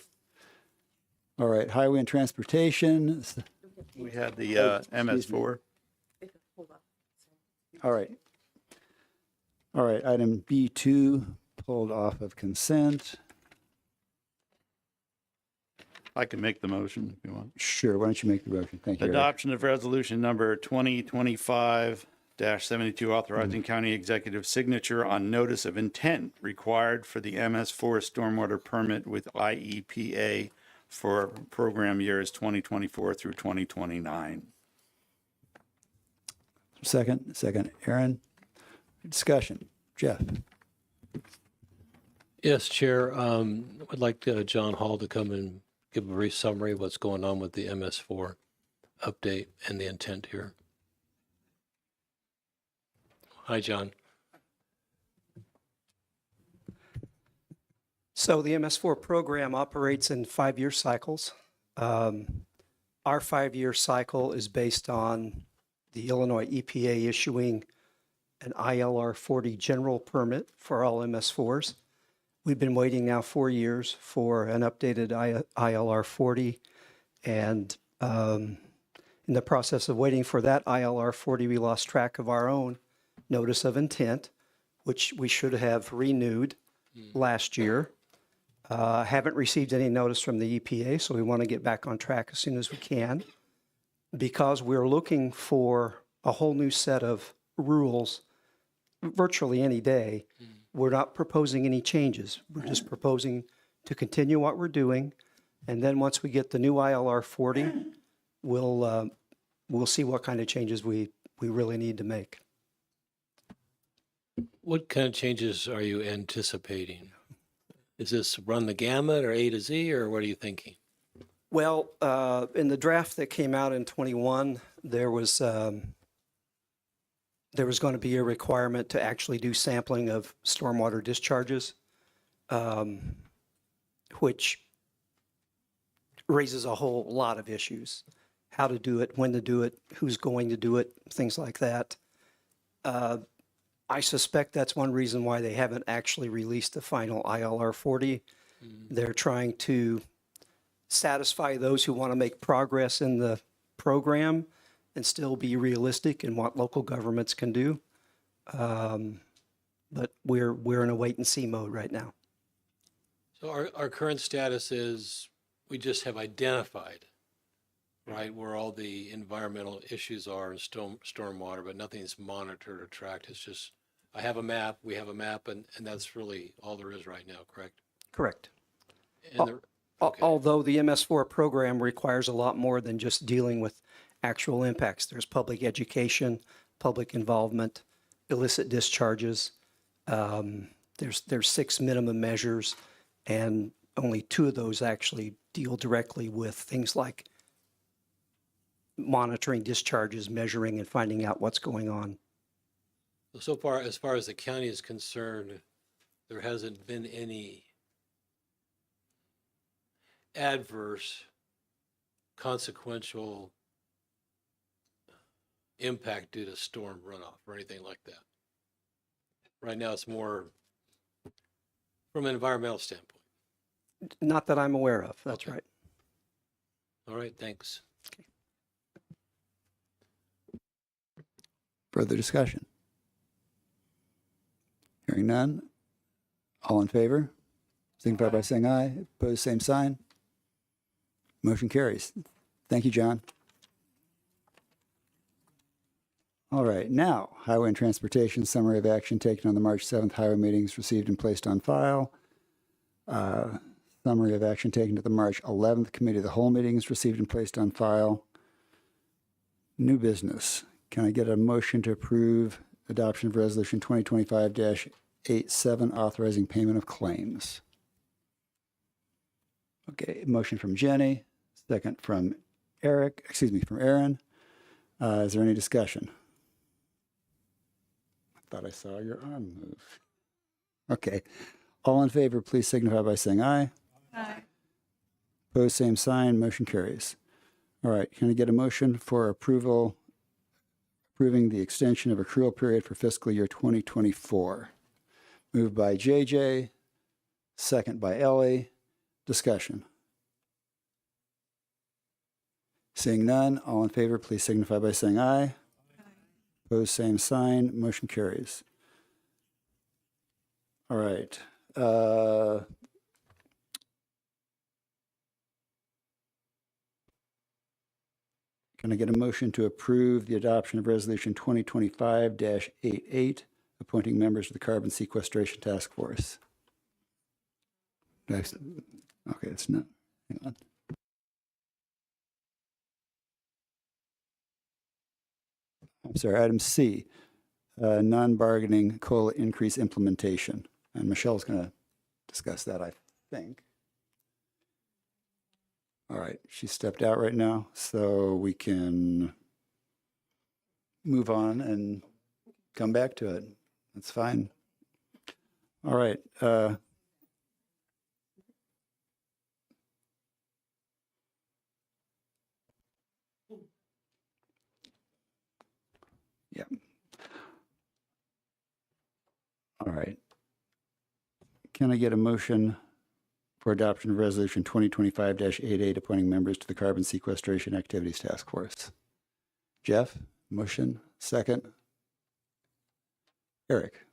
All right, Highway and Transportation. We had the MS4. All right. All right, item B2 pulled off of consent. I can make the motion if you want. Sure, why don't you make the motion? Thank you, Eric. Adoption of resolution number 2025-72 authorizing county executive signature on notice of intent required for the MS4 stormwater permit with IEPA for program years 2024 through 2029. Second, Aaron. Discussion. Jeff. Yes, Chair. I'd like John Hall to come and give a brief summary of what's going on with the MS4 update and the intent here. Hi, John. So the MS4 program operates in 5-year cycles. Our 5-year cycle is based on the Illinois EPA issuing an ILR 40 general permit for all MS4s. We've been waiting now 4 years for an updated ILR 40, and in the process of waiting for that ILR 40, we lost track of our own notice of intent, which we should have renewed last year. Haven't received any notice from the EPA, so we want to get back on track as soon as we can, because we're looking for a whole new set of rules virtually any day. We're not proposing any changes. We're just proposing to continue what we're doing. And then once we get the new ILR 40, we'll see what kind of changes we really need to make. What kind of changes are you anticipating? Is this run the gamut or A to Z, or what are you thinking? Well, in the draft that came out in 21, there was going to be a requirement to actually do sampling of stormwater discharges, which raises a whole lot of issues. How to do it, when to do it, who's going to do it, things like that. I suspect that's one reason why they haven't actually released the final ILR 40. They're trying to satisfy those who want to make progress in the program and still be realistic in what local governments can do. But we're in a wait and see mode right now. So our current status is we just have identified, right, where all the environmental issues are in stormwater, but nothing's monitored or tracked. It's just, I have a map, we have a map, and that's really all there is right now, correct? Correct. And Although the MS4 program requires a lot more than just dealing with actual impacts. There's public education, public involvement, illicit discharges. There's 6 minimum measures, and only 2 of those actually deal directly with things like monitoring discharges, measuring, and finding out what's going on. So far, as far as the county is concerned, there hasn't been any adverse consequential impact due to storm runoff or anything like that. Right now, it's more from an environmental standpoint. Not that I'm aware of. That's right. All right, thanks. Further discussion? Hearing none. All in favor? Signify by saying aye. Opposed, same sign. Motion carries. Thank you, John. All right, now, Highway and Transportation Summary of Action taken on the March 7th Highway meetings received and placed on file. Summary of action taken at the March 11th Committee of the Whole meetings received and placed on file. New business. Can I get a motion to approve adoption of Resolution 2025-87 authorizing payment of claims? Okay, motion from Jenny, second from from Aaron. Is there any discussion? I thought I saw your arm move. Okay. All in favor, please signify by saying aye. Aye. Opposed, same sign. Motion carries. All right. Can I get a motion for approving the extension of accrual period for fiscal year 2024? Moved by JJ, second by Ellie. Discussion. Seeing none, all in favor, please signify by saying aye. Opposed, same sign. Motion carries. All right. Can I get a motion to approve the adoption of Resolution 2025-88, appointing members of the Carbon Sequestration Task Force? Okay, it's not. Hang on. I'm sorry, item C, non-bargaining COLA increase implementation. And Michelle's going to discuss that, I think. All right, she stepped out right now, so we can move on and come back to it. That's fine. All right. Yeah. All right. Can I get a motion for adoption of Resolution 2025-88, appointing members to the Carbon Sequestration Activities Task Force? Jeff, motion. Second. Eric.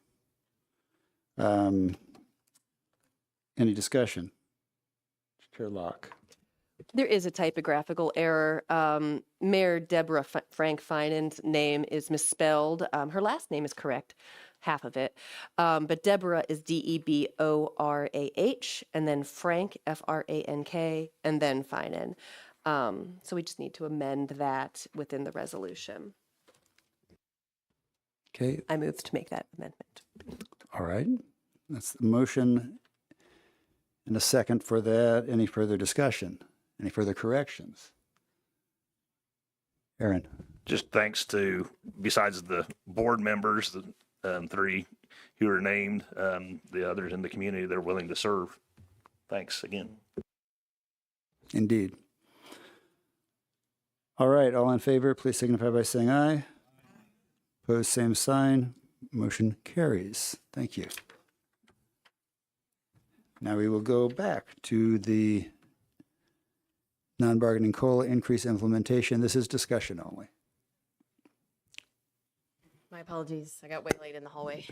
Any discussion? Chair Locke. There is a typographical error. Mayor Deborah Frank Finan's name is misspelled. Her last name is correct, half of it. But Deborah is Deborah, and then Frank, Frank, and then Finan. So we just need to amend that within the resolution. Okay. I move to make that amendment. All right. That's the motion and a second for that. Any further discussion? Any further corrections? Aaron. Just thanks to, besides the board members, the three who are named, the others in the community that are willing to serve. Thanks again. Indeed. All right. All in favor, please signify by saying aye. Opposed, same sign. Motion carries. Thank you. Now we will go back to the non-bargaining COLA increase implementation. This is discussion only. My apologies. I got way late in the hallway.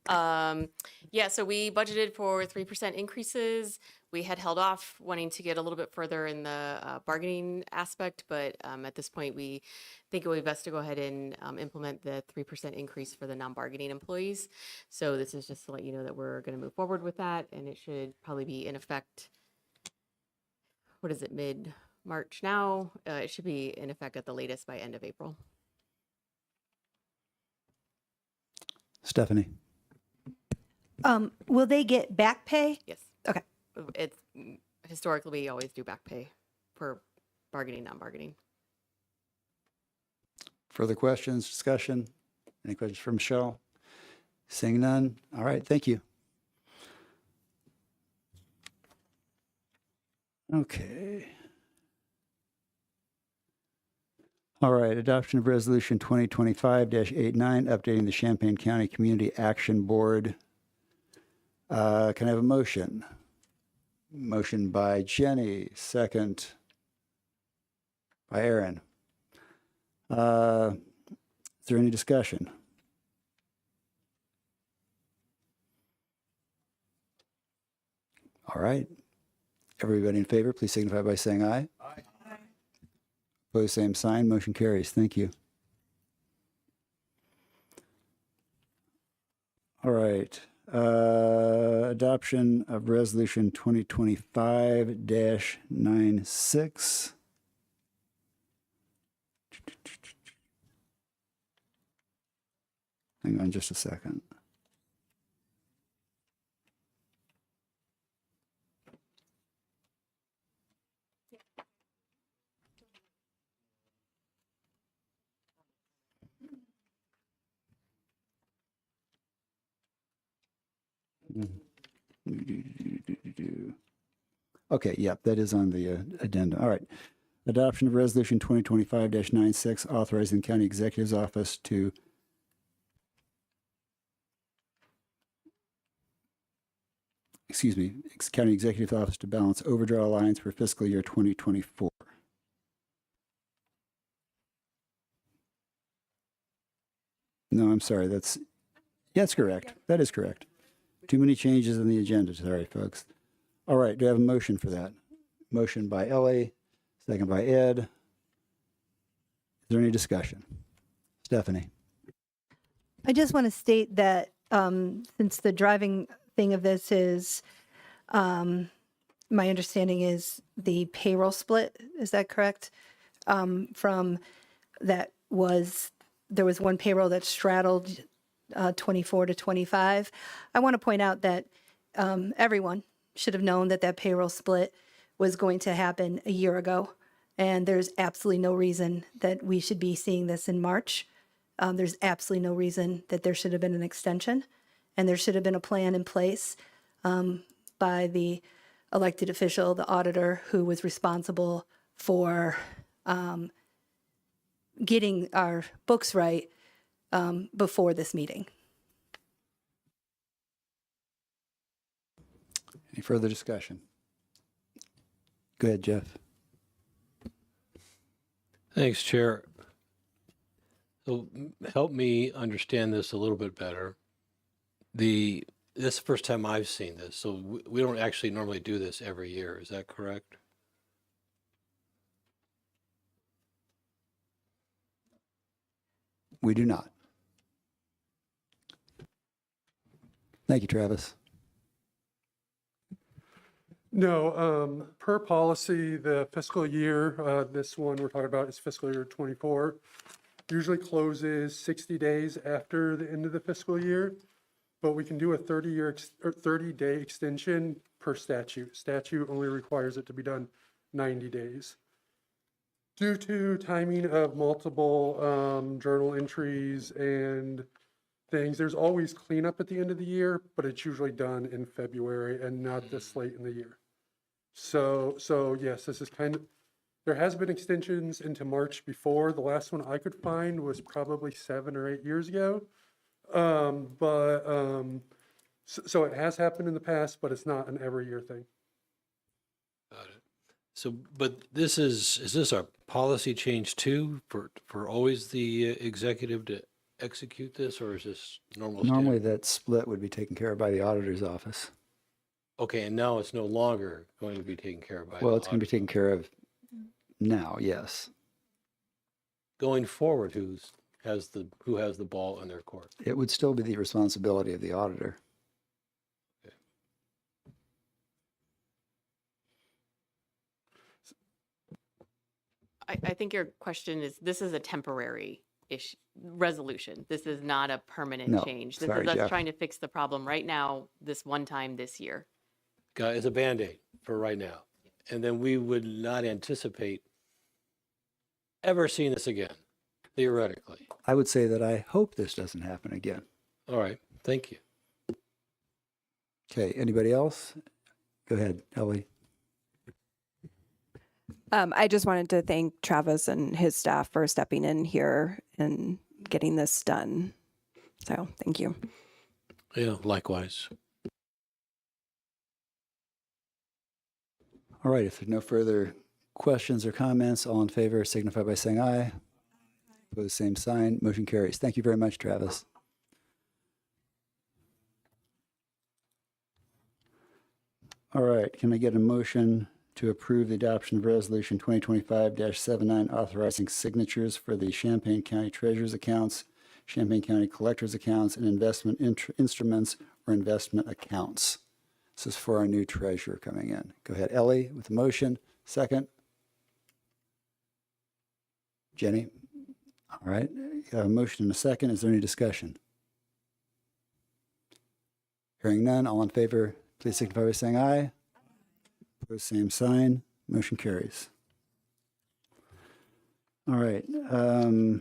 Yeah, so we budgeted for 3% increases. We had held off wanting to get a little bit further in the bargaining aspect, but at this point, we think it would be best to go ahead and implement the 3% increase for the non-bargaining employees. So this is just to let you know that we're going to move forward with that, and it should probably be in effect, what is it, mid-March now? It should be in effect at the latest by end of April. Stephanie. Will they get back pay? Yes. Okay. It's historically, we always do back pay for bargaining, non-bargaining. Further questions, discussion? Any questions for Michelle? Seeing none. All right. Thank you. Okay. All right, adoption of Resolution 2025-89, updating the Champaign County Community Action Board. Can I have a motion? Motion by Jenny, second by Aaron. Is there any discussion? All right. Everybody in favor, please signify by saying aye. Aye. Opposed, same sign. Motion carries. Thank you. All right. Adoption of Resolution 2025-96. Hang on just a second. Okay, yep, that is on the addenda. All right. Adoption of Resolution 2025-96, authorizing the County Executive's Office to County Executive's Office to balance overdraw lines for fiscal year 2024. No, I'm sorry. That's correct. That is correct. Too many changes in the agenda. Sorry, folks. All right. Do I have a motion for that? Motion by Ellie, second by Ed. there any discussion? Stephanie? I just want to state that since the driving thing of this is, my understanding is the payroll split, is that correct? From that was, there was one payroll that straddled 24 to 25. I want to point out that everyone should have known that that payroll split was going to happen a year ago. And there's absolutely no reason that we should be seeing this in March. There's absolutely no reason that there should have been an extension. And there should have been a plan in place by the elected official, the auditor, who was responsible for getting our books right before this meeting. Any further discussion? Go ahead, Jeff. Thanks, Chair. So help me understand this a little bit better. This is the first time I've seen this, so we don't actually normally do this every year. Is that correct? We do not. Thank you, Travis. No, per policy, the fiscal year, this one we're talking about is fiscal year 24, usually closes 60 days after the end of the fiscal year, but we can do a 30-day extension per statute. Statute only requires it to be done 90 days. Due to timing of multiple journal entries and things, there's always cleanup at the end of the year, but it's usually done in February and not this late in the year. So yes, this is kind of, there has been extensions into March before. The last one I could find was probably 7 or 8 years ago. So it has happened in the past, but it's not an every year thing. Got it. So, but this is this a policy change too, for always the executive to execute this, or is this normal? Normally that split would be taken care of by the auditor's office. Okay, and now it's no longer going to be taken care of by. Well, it's going to be taken care of now, yes. Going forward, who has the ball in their court? It would still be the responsibility of the auditor. I think your question is, this is a temporary resolution. This is not a permanent No, change. This sorry, is us Jeff. trying to fix the problem right now, this one time this year. It's a Band-Aid for right now. And then we would not anticipate ever seeing this again, theoretically. I would say that I hope this doesn't happen again. All right, thank you. Okay, anybody else? Go ahead, Ellie. I just wanted to thank Travis and his staff for stepping in here and getting this done. So thank you. Yeah, likewise. All right, if there's no further questions or comments, all in favor signify by saying aye. Opposed, same sign. Motion carries. Thank you very much, Travis. All right, can I get a motion to approve the adoption of Resolution 2025-79 authorizing signatures for the Champaign County Treasurer's accounts, Champaign County Collector's accounts, and investment instruments or investment accounts? This is for our new treasurer coming in. Go ahead, Ellie, with the motion. Second. Jenny. All right, got a motion and a second. Is there any discussion? Hearing none, all in favor, please signify by saying aye. Opposed, same sign. Motion carries. All right. Now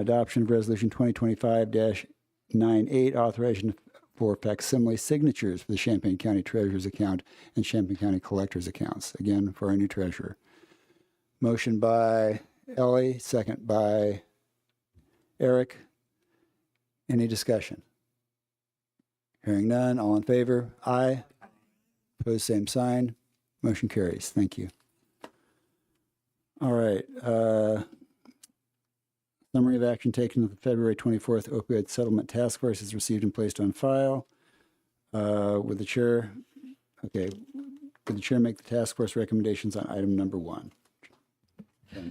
adoption of Resolution 2025-98, authorization for facsimile signatures for the Champaign County Treasurer's account and Champaign County Collector's accounts, again, for our new treasurer. Motion by Ellie, second by Eric. Any discussion? Hearing none, all in favor? Aye. Opposed, same sign. Motion carries. Thank you. All right. Summary of action taken at the February 24th Opioid Settlement Task Force is received and placed on file. Would the chair, okay, would the chair make the task force recommendations on item number 1? Okay.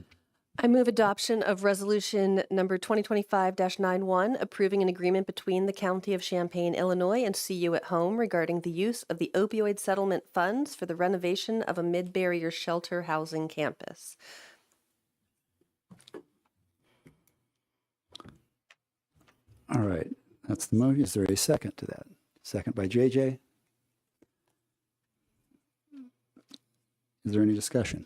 I move adoption of resolution number 2025-91, approving an agreement between the County of Champaign, Illinois and CU at Home regarding the use of the opioid settlement funds for the renovation of a mid-barrier shelter housing campus. All right, that's the motion. Is there a second to that? Second by JJ. Is there any discussion?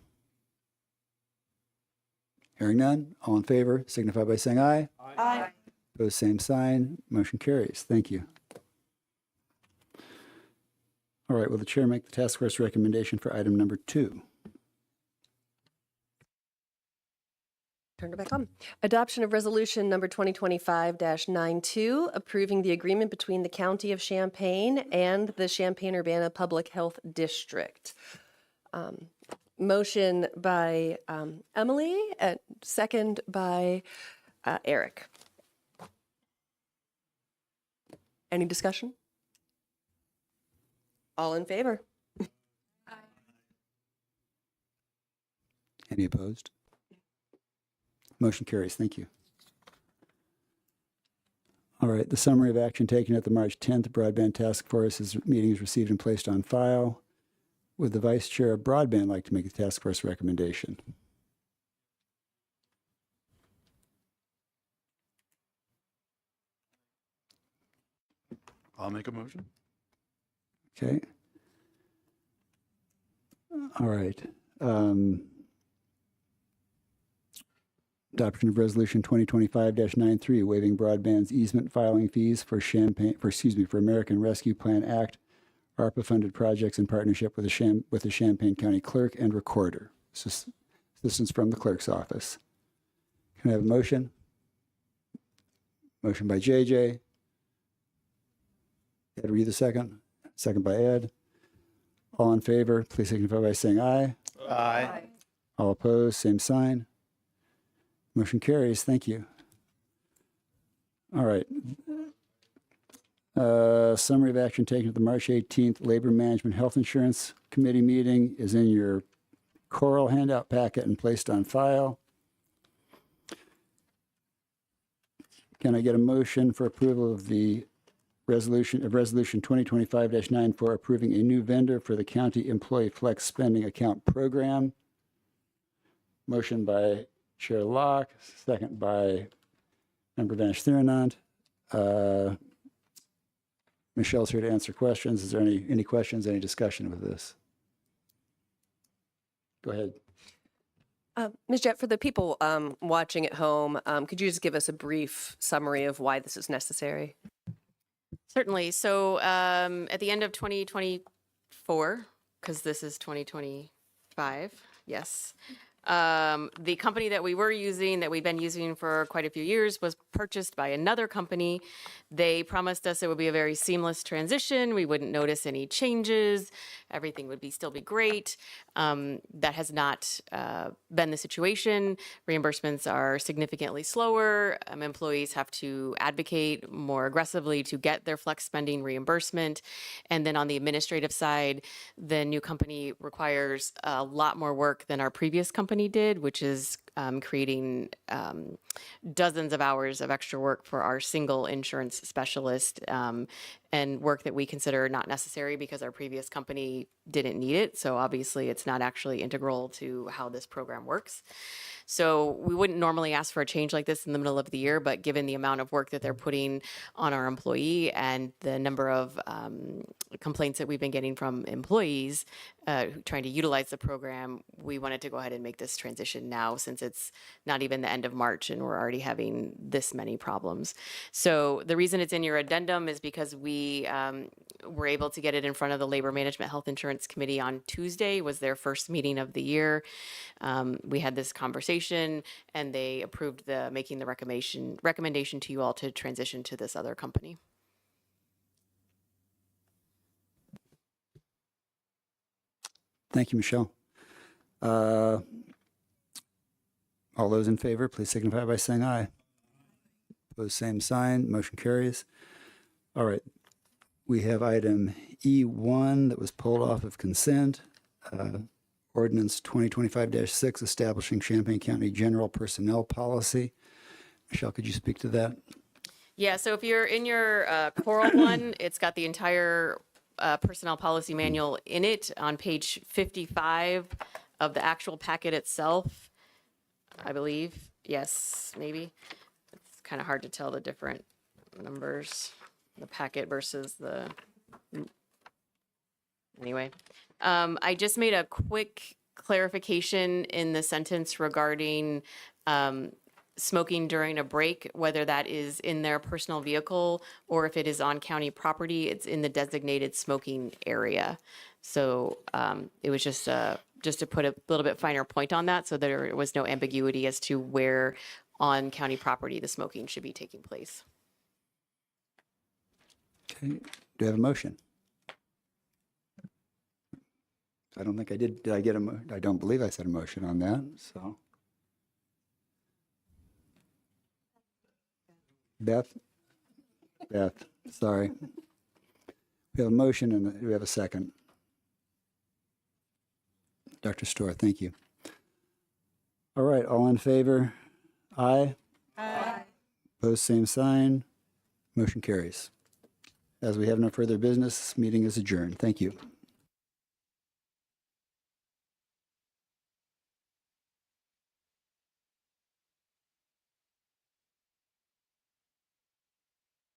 Hearing none, all in favor signify by saying aye. Aye. Opposed, same sign. Motion carries. Thank you. All right, will the chair make the task force recommendation for item number 2? Turn it back on. Adoption of resolution number 2025-92, approving the agreement between the County of Champaign and the Champaign-Urbana Public Health District. Motion by Emily, and second by Eric. Any discussion? All in favor? Any opposed? Motion carries. Thank you. All right, the summary of action taken at the March 10th Broadband Task Force meeting is received and placed on file. Would the Vice Chair of Broadband like to make the task force recommendation? I'll make a motion. Okay. All right. Adoption of Resolution 2025-93, waiving broadband's easement filing fees for American Rescue Plan Act, ARPA-funded projects in partnership with the Champaign County Clerk and Recorder. Assistance from the Clerk's Office. Can I have a motion? Motion by JJ. Ed, were you the second? Second by Ed. All in favor, please signify by saying aye. Aye. All opposed, same sign. Motion carries. Thank you. All right. Summary of action taken at the March 18th Labor Management Health Insurance Committee meeting is in your Coral handout packet and placed on file. Can I get a motion for approval of the resolution 2025-94, approving a new vendor for the County Employee Flex Spending Account Program? Motion by Chair Locke, second by Member Vanish Thurinant. Michelle's here to answer questions. Is there any questions, any discussion with this? Go ahead. Ms. Jett, for the people watching at home, could you just give us a brief summary of why this is necessary? Certainly. So at the end of 2024, because this is 2025, yes. The company that we've been using for quite a few years, was purchased by another company. They promised us it would be a very seamless transition. We wouldn't notice any changes. Everything would still be great. That has not been the situation. Reimbursements are significantly slower. Employees have to advocate more aggressively to get their flex spending reimbursement. And then on the administrative side, the new company requires a lot more work than our previous company did, which is creating dozens of hours of extra work for our single insurance specialist, and work that we consider not necessary because our previous company didn't need it. So obviously it's not actually integral to how this program works. So we wouldn't normally ask for a change like this in the middle of the year, but given the amount of work that they're putting on our employee and the number of complaints that we've been getting from employees trying to utilize the program, we wanted to go ahead and make this transition now, since it's not even the end of March and we're already having this many problems. So the reason it's in your addendum is because we were able to get it in front of the Labor Management Health Insurance Committee on Tuesday, was their first meeting of the year. We had this conversation and they approved making the recommendation to you all to transition to this other company. Thank you, Michelle. All those in favor, please signify by saying aye. Opposed, same sign. Motion carries. All right. We have item E1 that was pulled off of consent. ordinance 2025-6 establishing Champaign County General Personnel Policy. Michelle, could you speak to that? Yeah, so if you're in your Coral one, it's got the entire personnel policy manual in it on page 55 of the actual packet itself, I believe. Yes, maybe. It's kind of hard to tell the different numbers, the packet versus the. Anyway, I just made a quick clarification in the sentence regarding smoking during a break, whether that is in their personal vehicle or if it is on county property, it's in the designated smoking area. So it was just to put a little bit finer point on that so there was no ambiguity as to where on county property the smoking should be taking place. Okay. Do I have a motion? I don't think I did. Did I get I don't believe I said a motion on that, so. Beth, sorry. We have a motion and we have a second. Dr. Storr, thank you. All right, all in favor? Aye. Aye. Opposed, same sign. Motion carries. As we have no further business, meeting is adjourned. Thank you.